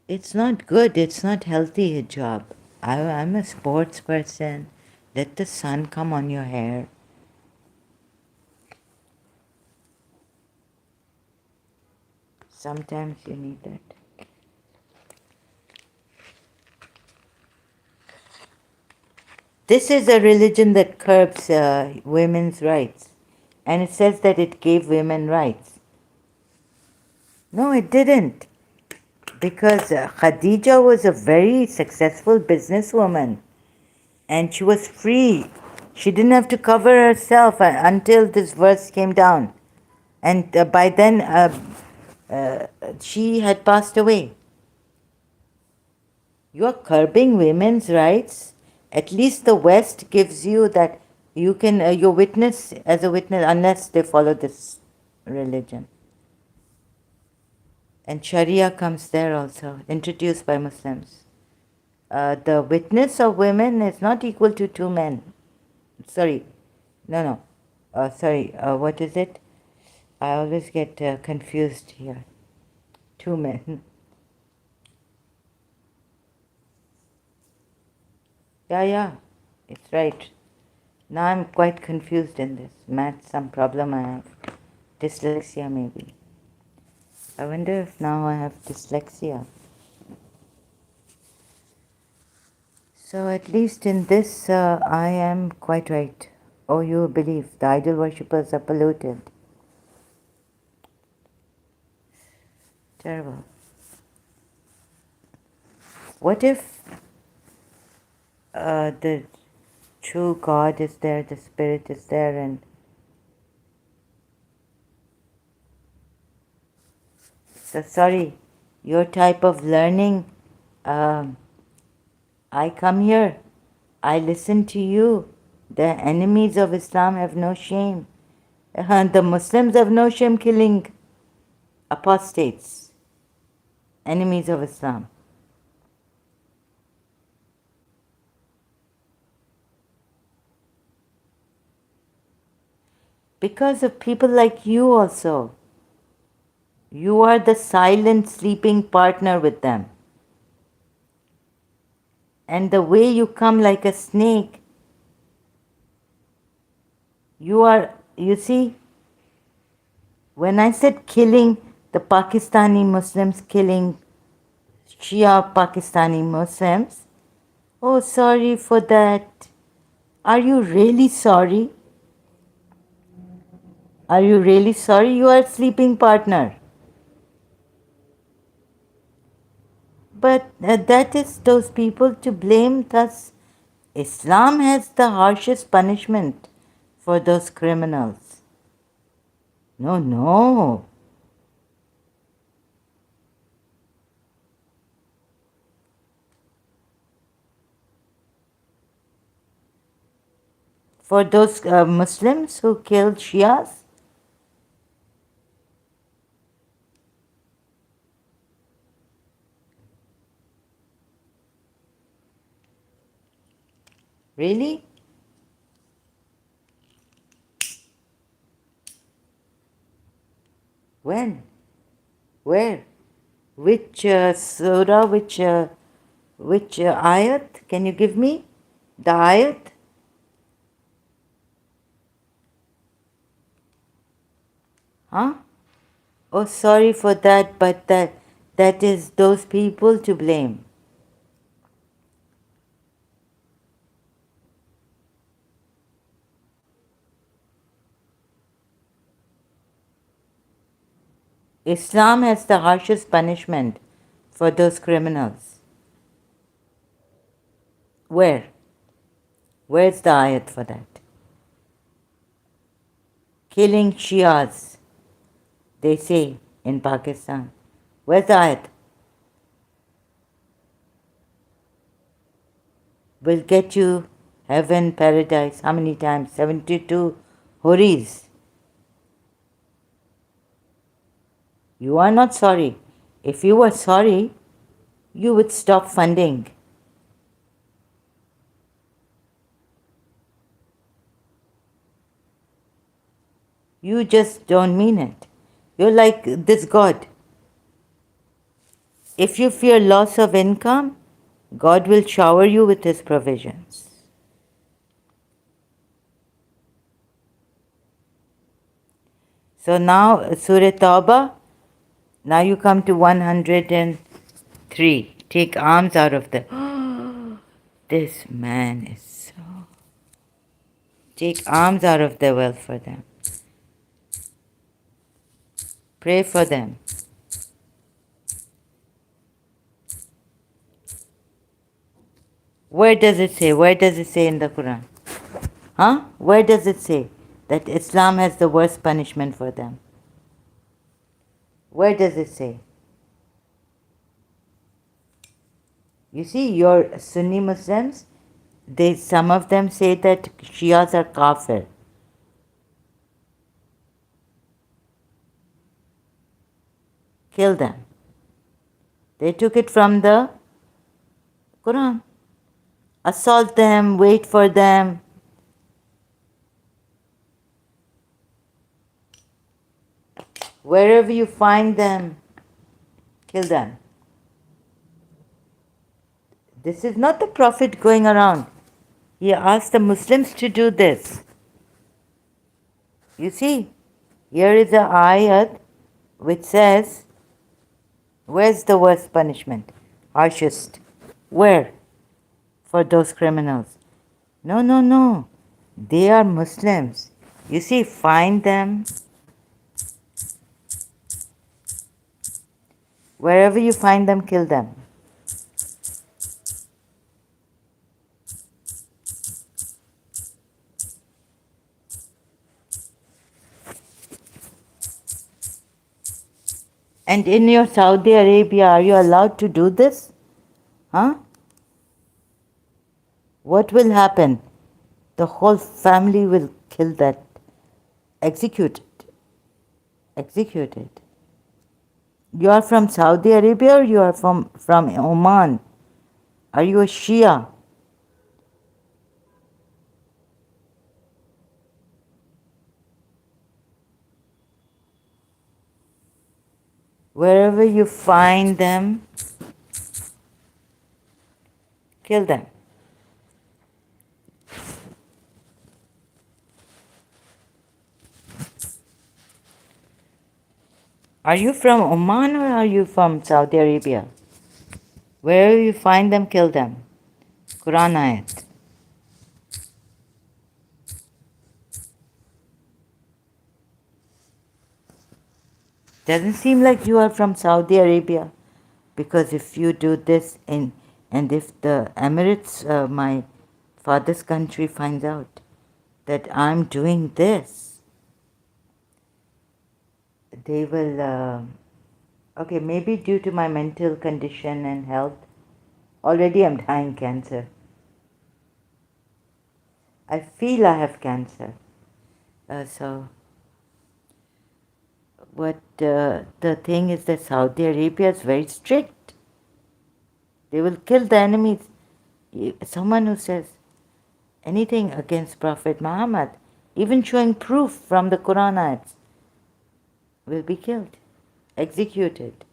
It's not good. It's not healthy hijab. I'm a sports person. Let the sun come on your hair. Sometimes you need that. This is a religion that curbs women's rights. And it says that it gave women rights. No, it didn't. Because Khadija was a very successful businesswoman. And she was free. She didn't have to cover herself until this verse came down. And by then, she had passed away. You are curbing women's rights. At least the West gives you that you can, your witness as a witness, unless they follow this religion. And Sharia comes there also, introduced by Muslims. The witness of women is not equal to two men. Sorry, no. What is it? I always get confused here. Two men. Yeah, it's right. Now I'm quite confused in this. Math, some problem I have. Dyslexia, maybe. I wonder if now I have dyslexia. So at least in this, I am quite right. Oh, you believe the idol worshippers are polluted. Terrible. What if the true God is there, the Spirit is there, and so sorry, your type of learning I come here. I listen to you. The enemies of Islam have no shame. The Muslims have no shame killing apostates, enemies of Islam. Because of people like you also. You are the silent sleeping partner with them. And the way you come like a snake, you see, when I said killing the Pakistani Muslims, killing Shia Pakistani Muslims, oh, sorry for that. Are you really sorry? Are you really sorry? You are a sleeping partner. But that is those people to blame. Thus, Islam has the harshest punishment for those criminals. No, no. For those Muslims who killed Shias, really? When? Where? Which surah? Which ayat? Can you give me the ayat? Huh? Oh, sorry for that, but that is those people to blame. Islam has the harshest punishment for those criminals. Where? Where's the ayat for that? Killing Shias, they say in Pakistan. Where's the ayat? Will get you heaven, paradise. How many times? 72 horis. You are not sorry. If you were sorry, you would stop funding. You just don't mean it. You're like this God. If you fear loss of income, God will shower you with His provisions. So now, Surah Tawbah, now you come to 103. Take alms out of the. This man is so. Take alms out of their wealth for them. Pray for them. Where does it say? Where does it say in the Quran? Huh? Where does it say that Islam has the worst punishment for them? Where does it say? You see, your Sunni Muslims, some of them say that Shias are kafir. Kill them. They took it from the Quran. Assault them, wait for them. Wherever you find them, kill them. This is not the Prophet going around. He asked the Muslims to do this. You see, here is a ayat which says, where's the worst punishment? Harshest. Where? For those criminals. No, no, no. They are Muslims. You see, find them. Wherever you find them, kill them. And in your Saudi Arabia, are you allowed to do this? Huh? what will happen? The whole family will kill that, execute it, execute it. You are from Saudi Arabia or you are from Oman? Are you a Shia? Wherever you find them, kill them. Are you from Oman or are you from Saudi Arabia? Wherever you find them, kill them. Quran ayat. Doesn't seem like you are from Saudi Arabia, because if you do this and if the Emirates, my father's country, finds out that I'm doing this, they will, okay, maybe due to my mental condition and health, already I'm dying cancer. I feel I have cancer. So what the thing is that Saudi Arabia is very strict. They will kill the enemies. Someone who says anything against Prophet Muhammad, even showing proof from the Quran ayats, will be killed, executed.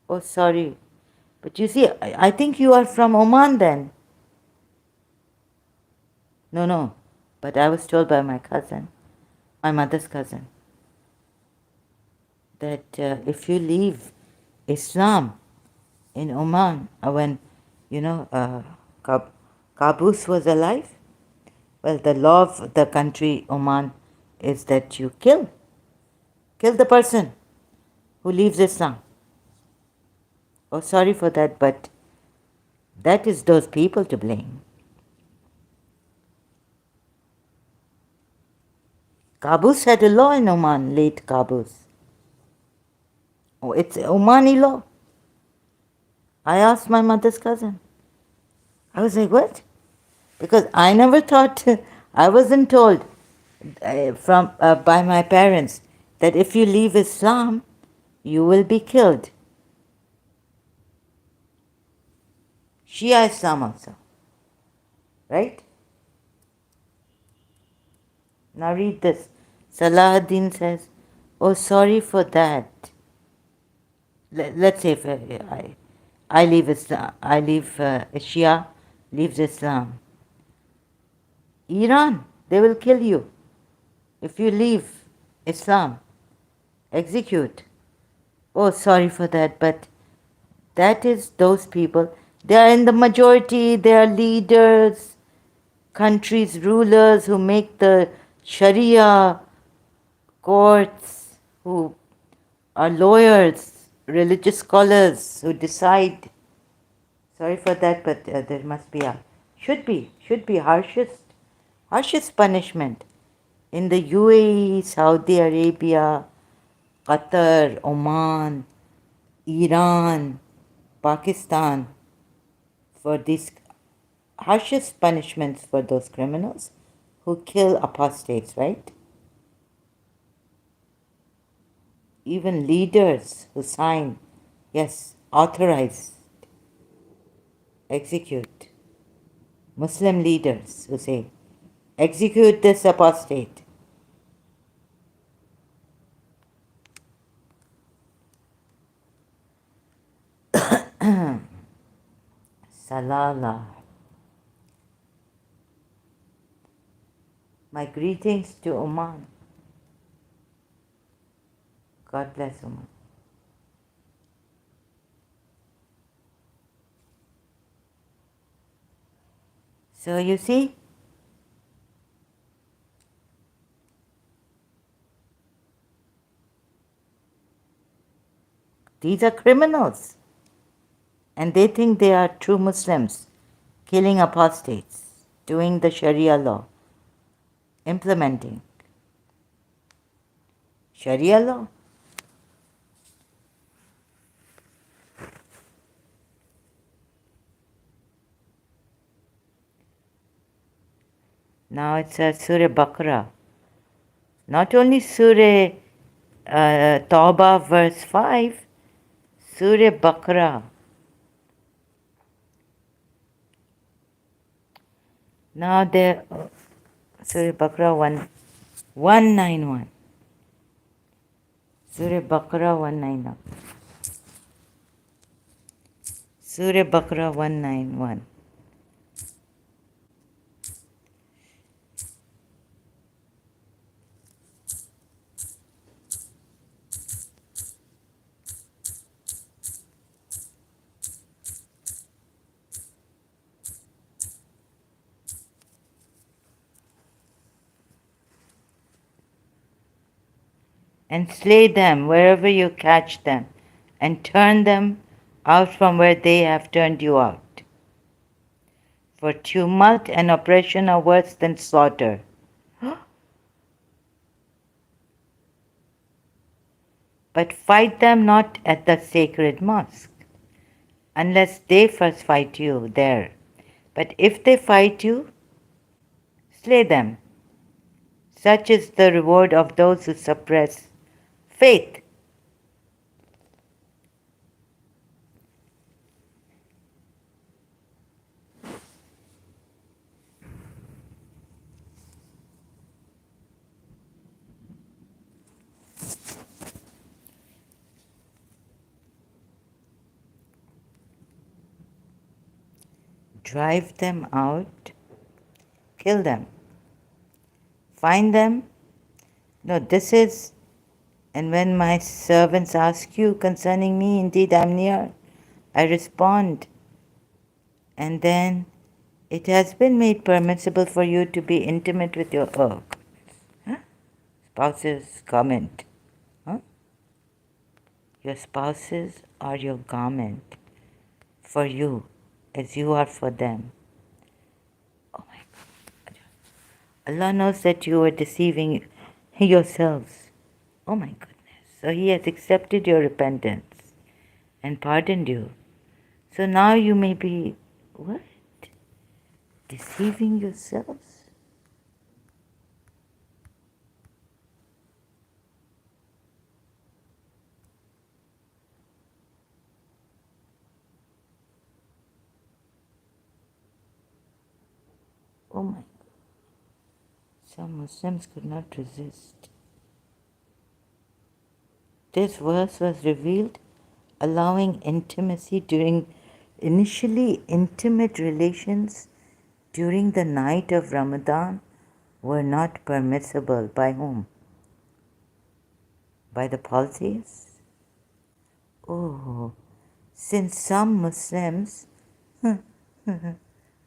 Oh, sorry. But you see, I think you are from Oman then. No, no. But I was told by my cousin, my mother's cousin, that if you leave Islam in Oman, when, Qaboos was alive, well, the law of the country Oman is that you kill the person who leaves Islam. Oh, sorry for that, but that is those people to blame. Qaboos had a law in Oman, late Qaboos. Oh, it's Omani law. I asked my mother's cousin. I was like, what? Because I never thought, I wasn't told by my parents that if you leave Islam, you will be killed. Shia Islam also, right? Now read this. Salahuddin says, oh, sorry for that. Let's say if I leave Islam, I leave Shia, leaves Islam. Iran, they will kill you if you leave Islam. Execute. Oh, sorry for that, but that is those people. They are in the majority, they are leaders, countries, rulers who make the Sharia courts, who are lawyers, religious scholars who decide. Sorry for that, but there must be should be harshest punishment in the UAE, Saudi Arabia, Qatar, Oman, Iran, Pakistan, for these harshest punishments for those criminals who kill apostates, right? Even leaders who sign, yes, authorize, execute. Muslim leaders who say, execute this apostate. Salala. My greetings to Oman. God bless Oman. So you see, these are criminals. And they think they are true Muslims, killing apostates, doing the Sharia law, implementing Sharia law. Now it's Surah Baqarah. Not only Surah Tawbah verse 5, Surah Baqarah. Now there, Surah Baqarah 191. Surah Baqarah 191. Surah Baqarah 191. And slay them wherever you catch them, and turn them out from where they have turned you out. For tumult and oppression are worse than slaughter. But fight them not at the sacred mosque, unless they first fight you there. But if they fight you, slay them. Such is the reward of those who suppress faith. Drive them out, kill them. Find them. No, this is, and when my servants ask you concerning me, indeed I am near, I respond. And then it has been made permissible for you to be intimate with your spouse's garment. Huh? Your spouses are your garment for you as you are for them. Oh my God. Allah knows that you are deceiving yourselves. Oh my goodness. So He has accepted your repentance and pardoned you. So now you may be, what? Deceiving yourselves? Oh my God. Some Muslims could not resist. This verse was revealed allowing intimacy during initially intimate relations during the night of Ramadan were not permissible. By whom? By the polytheists? Oh, since some Muslims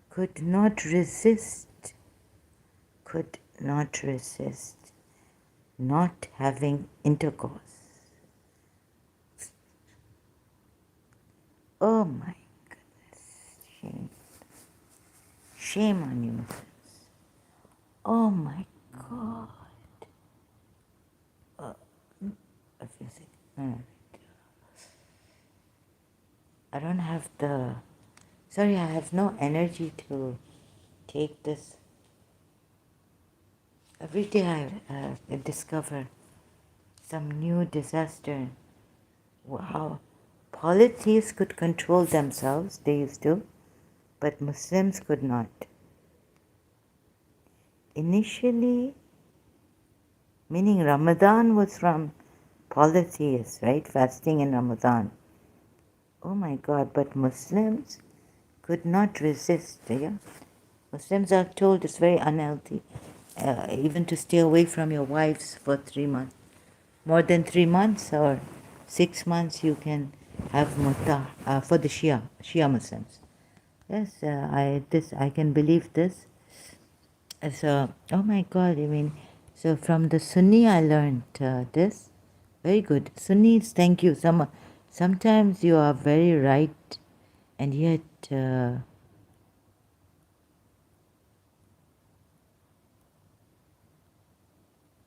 could not resist not having intercourse. Oh my goodness, shame. Shame on you, Muslims. Oh my God. A few seconds. I don't have sorry, I have no energy to take this. Every day I discover some new disaster. How polytheists could control themselves, they used to, but Muslims could not. Initially, meaning Ramadan was from polytheists, right? Fasting in Ramadan. Oh my God, but Muslims could not resist. Yeah? Muslims are told it's very unhealthy, even to stay away from your wives for 3 months. More than 3 months or 6 months you can have muta for the Shia Muslims. Yes, I can believe this. So, oh my God, so from the Sunni I learned this. Very good. Sunnis, thank you. Sometimes you are very right, and yet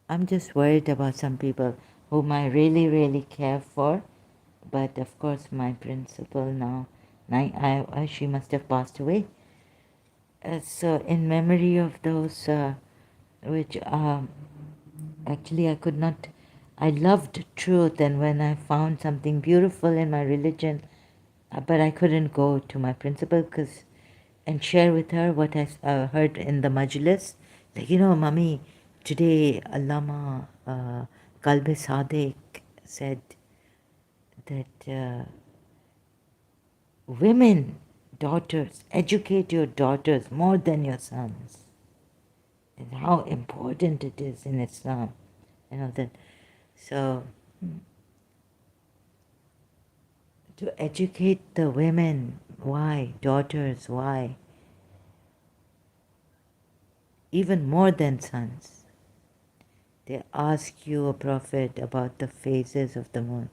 I'm just worried about some people whom I really, really care for. But of course, my principal now, she must have passed away. So in memory of those, which actually I could not, I loved truth, and when I found something beautiful in my religion, but I couldn't go to my principal and share with her what I heard in the majlis. Like, Mummy, today Allama Kalbe Sadek said that women, daughters, educate your daughters more than your sons. And how important it is in Islam. That. So, to educate the women, why? Daughters, why? Even more than sons. They ask you, a prophet, about the phases of the moon.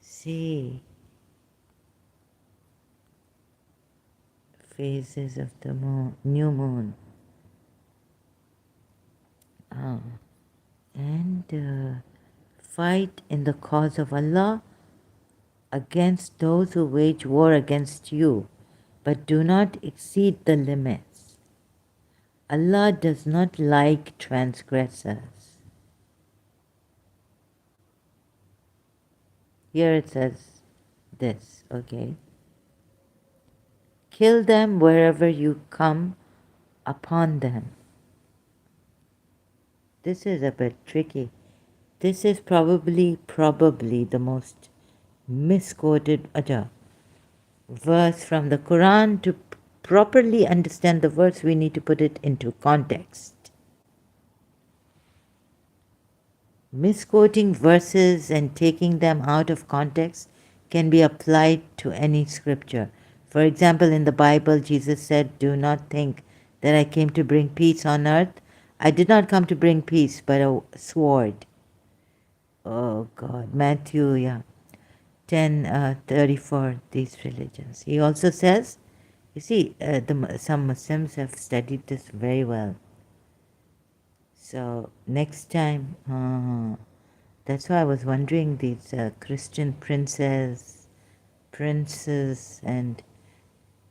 See, phases of the moon, new moon. And fight in the cause of Allah against those who wage war against you, but do not exceed the limits. Allah does not like transgressors. Here it says this, okay? Kill them wherever you come upon them. This is a bit tricky. This is probably the most misquoted verse from the Quran. To properly understand the verse, we need to put it into context. Misquoting verses and taking them out of context can be applied to any scripture. For example, in the Bible, Jesus said, "Do not think that I came to bring peace on earth. I did not come to bring peace, but a sword." Oh God, Matthew, 10:34. These religions. He also says, you see, some Muslims have studied this very well. So next time, that's why I was wondering, these Christian princes, and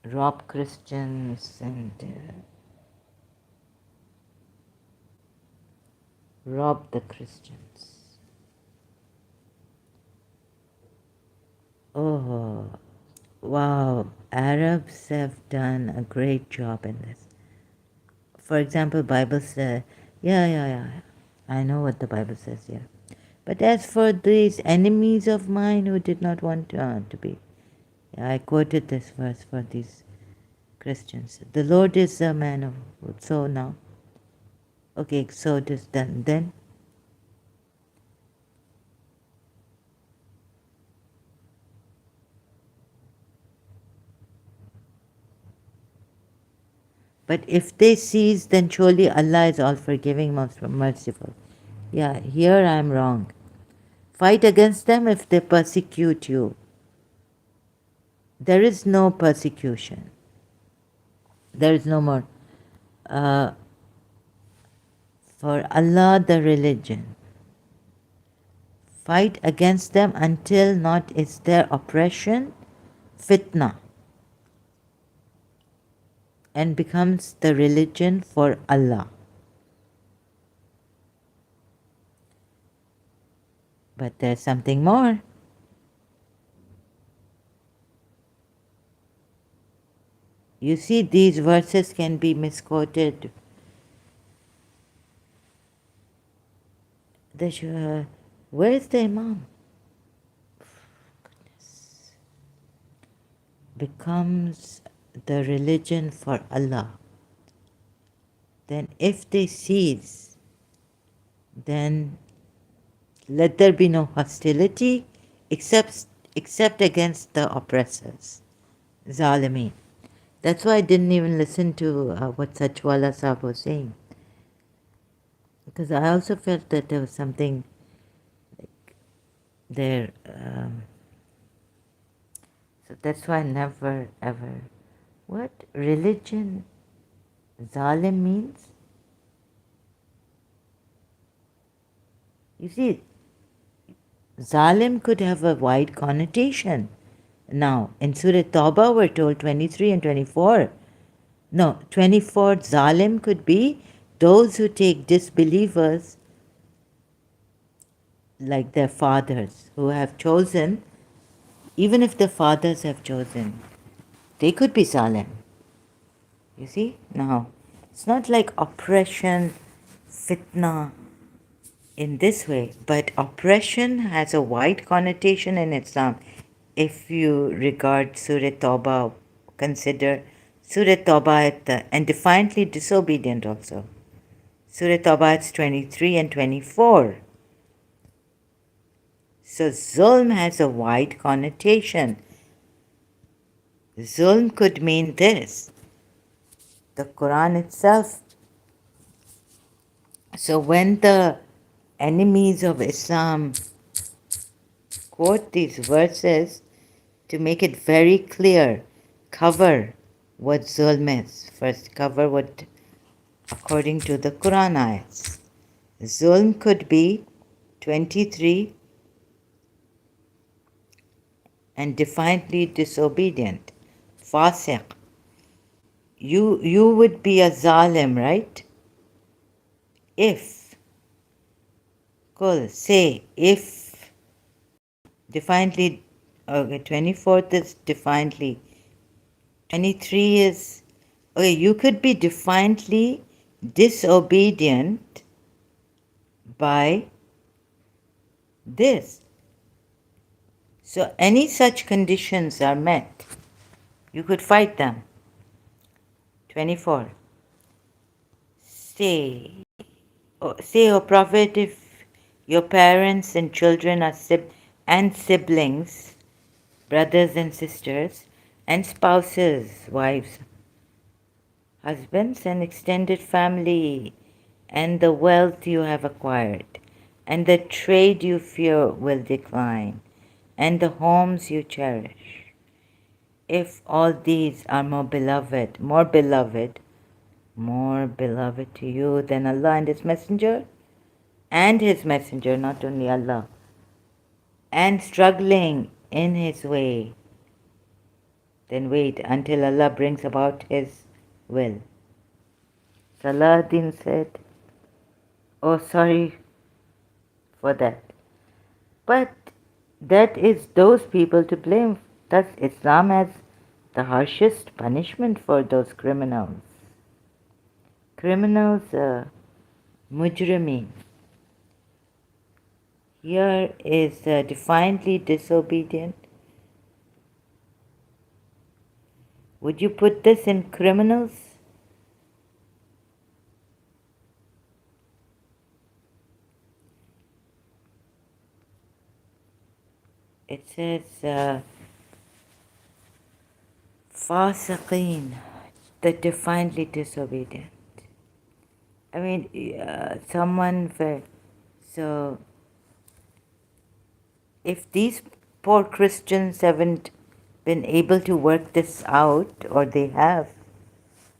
rob Christians and rob the Christians. Oh, wow. Arabs have done a great job in this. For example, Bible says, yeah. I know what the Bible says here. But as for these enemies of mine who did not want to be, I quoted this verse for these Christians. The Lord is a man of wood. So now, okay, so it is done. Then, but if they cease, then surely Allah is all forgiving, most merciful. Yeah, here I am wrong. Fight against them if they persecute you. There is no persecution. There is no more. For Allah, the religion. Fight against them until not is their oppression, fitna, and becomes the religion for Allah. But there's something more. You see, these verses can be misquoted. Where is the Imam? Goodness. Becomes the religion for Allah. Then if they cease, then let there be no hostility except against the oppressors. Zalimeen. That's why I didn't even listen to what Sachwala Sahib was saying. Because I also felt that there was something like there. So that's why I never ever. What religion zalim means? You see, zalim could have a wide connotation. Now, in Surah Tawbah, we're told 23 and 24 No, 24 zalim could be those who take disbelievers like their fathers, who have chosen, even if the fathers have chosen, they could be zalim. You see? Now, it's not like oppression, fitna in this way, but oppression has a wide connotation in Islam. If you regard Surah Tawbah, consider Surah Tawbah and defiantly disobedient also. Surah Tawbah 23 and 24. So zulm has a wide connotation. Zulm could mean this. The Quran itself. So when the enemies of Islam quote these verses to make it very clear, cover what zulm is. First, cover what, according to the Quran ayats. Zulm could be 23 and defiantly disobedient. Fasiq. You would be a zalim, right? If, Kul, say, if, defiantly, okay, 24th is defiantly, 23 is, okay, you could be defiantly disobedient by this. So any such conditions are met, you could fight them. 24. Say, O Prophet, if your parents and children are and siblings, brothers and sisters, and spouses, wives, husbands, and extended family, and the wealth you have acquired, and the trade you fear will decline, and the homes you cherish. If all these are more beloved to you than Allah and His Messenger, not only Allah, and struggling in His way, then wait until Allah brings about His will. Salahuddin said, oh, sorry for that. But that is those people to blame. Thus, Islam has the harshest punishment for those criminals. Criminals, mujrimeen. Here is defiantly disobedient. Would you put this in criminals? It says fasiqeen, the defiantly disobedient. I mean, so if these poor Christians haven't been able to work this out, or they have,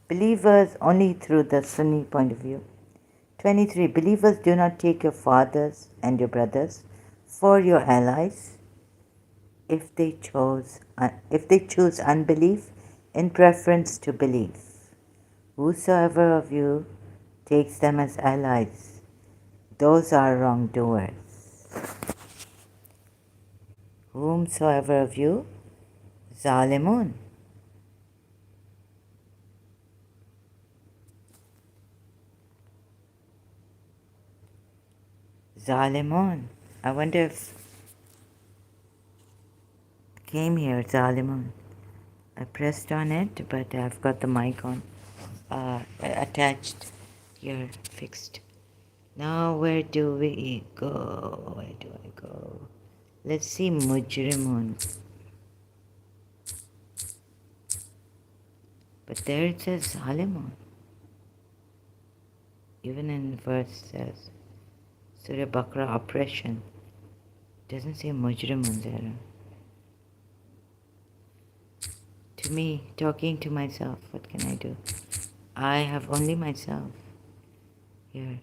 believers only through the Sunni point of view. 23. Believers do not take your fathers and your brothers for your allies if they choose unbelief in preference to belief. Whosoever of you takes them as allies, those are wrongdoers. Whomsoever of you, zalimun. Zalimun. I wonder if it came here, zalimun. I pressed on it, but I've got the mic on, attached here, fixed. Now where do we go? Where do I go? Let's see mujrimun. But there it says zalimun. Even in verse says Surah Baqarah, oppression. It doesn't say mujrimun there. To me, talking to myself, what can I do? I have only myself here.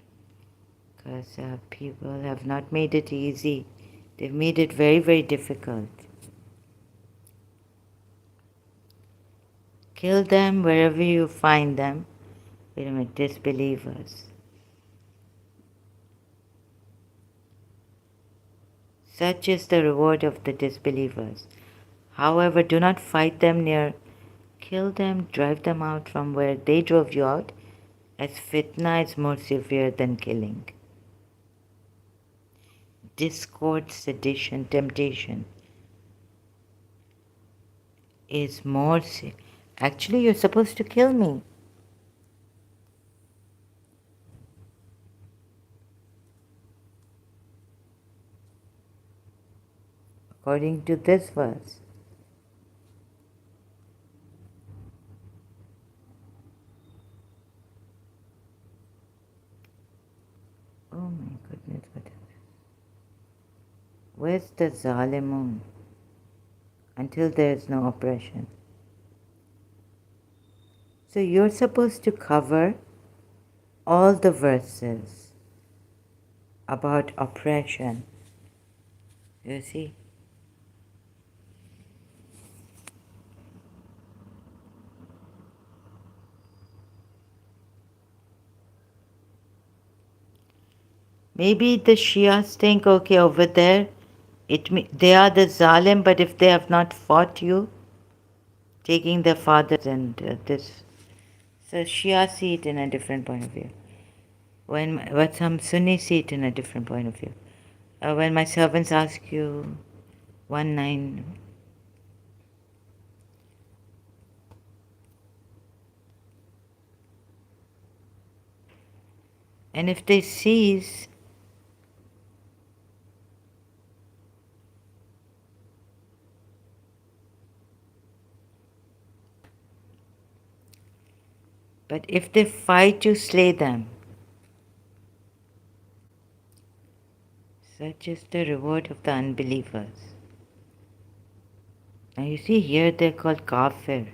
Because people have not made it easy. They've made it very, very difficult. Kill them wherever you find them. Wait a minute, disbelievers. Such is the reward of the disbelievers. However, do not fight them near. Kill them, drive them out from where they drove you out, as fitna is more severe than killing. Discord, sedition, temptation is more. Actually, you're supposed to kill me. According to this verse. Oh my goodness, what is this? Where's the Zalimun? Until there is no oppression. So you're supposed to cover all the verses about oppression. You see? Maybe the Shias think, okay, over there, they are the Zalim, but if they have not fought you, taking their fathers and this. So Shia see it in a different point of view. When some Sunni see it in a different point of view. When my servants ask you, 1-9, and if they seize, but if they fight you, slay them. Such is the reward of the unbelievers. Now you see here they're called kafir.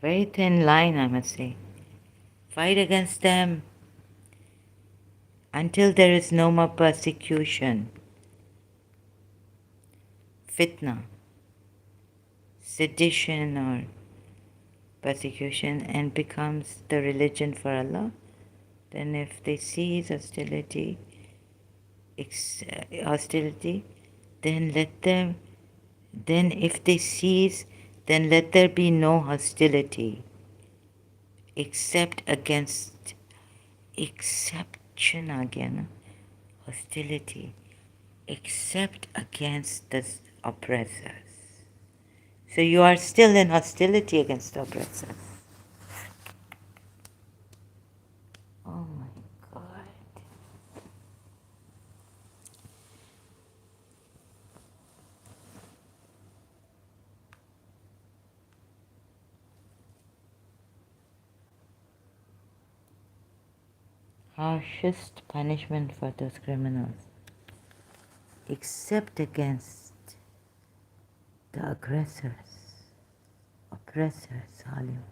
Very thin line, I must say. Fight against them until there is no more persecution, fitna, sedition or persecution, and becomes the religion for Allah. Then if they cease hostility, then if they cease, then let there be no hostility except against, exception again, hostility, except against the oppressors. So you are still in hostility against the oppressors. Oh my God. Harshest punishment for those criminals, except against the aggressors, oppressors, Salim.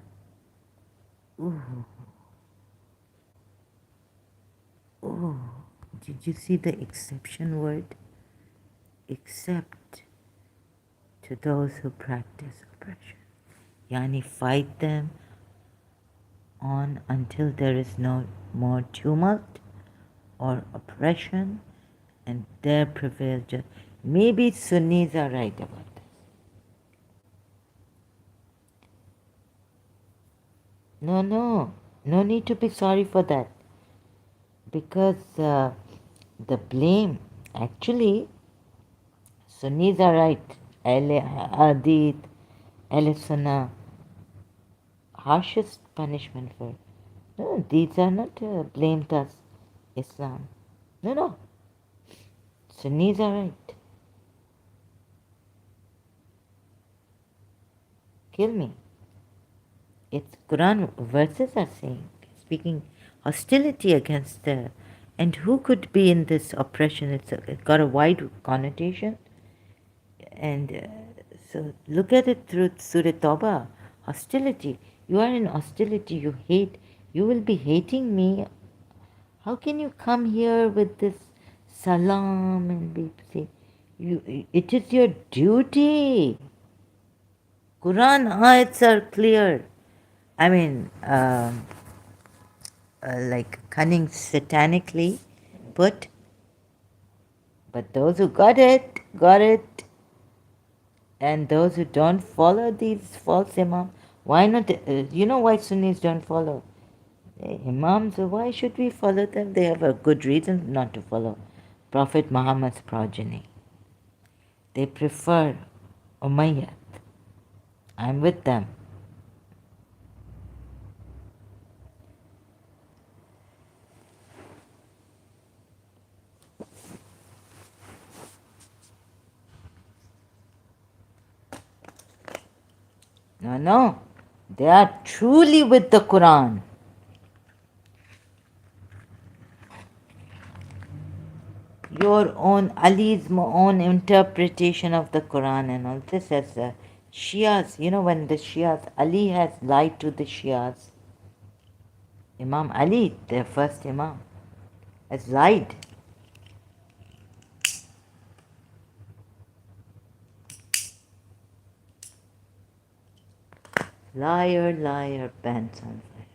Ooh, oh, did you see the exception word? Except to those who practice oppression. Yani fight them on until there is no more tumult or oppression, and there prevail just. Maybe Sunnis are right about this. No need to be sorry for that, because the blame, actually, Sunnis are right. Ahle Hadith, Ahle Sunnah, harshest punishment for. No, these are not blamed as Islam. No. Sunnis are right. Kill me. It's Quran verses are saying, speaking hostility against the. And who could be in this oppression? It's got a wide connotation. And so look at it through Surah Tawbah. Hostility. You are in hostility. You hate. You will be hating me. How can you come here with this salam and be say, It is your duty. Quran ayats are clear. I mean, like cunning satanically put, but those who got it, got it. And those who don't follow these false imams, why not? You know why Sunnis don't follow? Imams, why should we follow them? They have a good reason not to follow Prophet Muhammad's progeny. They prefer Umayyad. I'm with them. No, no. They are truly with the Quran. Your own Ali's own interpretation of the Quran and all this as Shias. You know, when the Shias, Ali has lied to the Shias. Imam Ali, their first Imam, has lied. Liar, liar, pants on fire.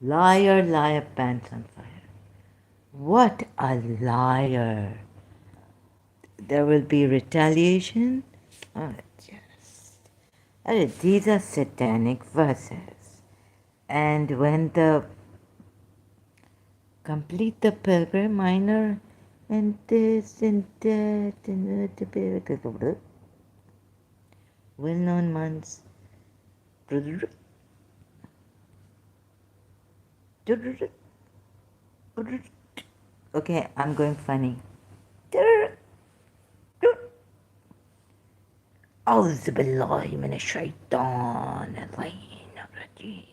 Liar, liar, pants on fire. What a liar. There will be retaliation. Oh, these are satanic verses. And when the complete the pilgrim minor and this and that and the well-known months. Okay, I'm going funny. أعوذ بالله من الشيطان الرجيم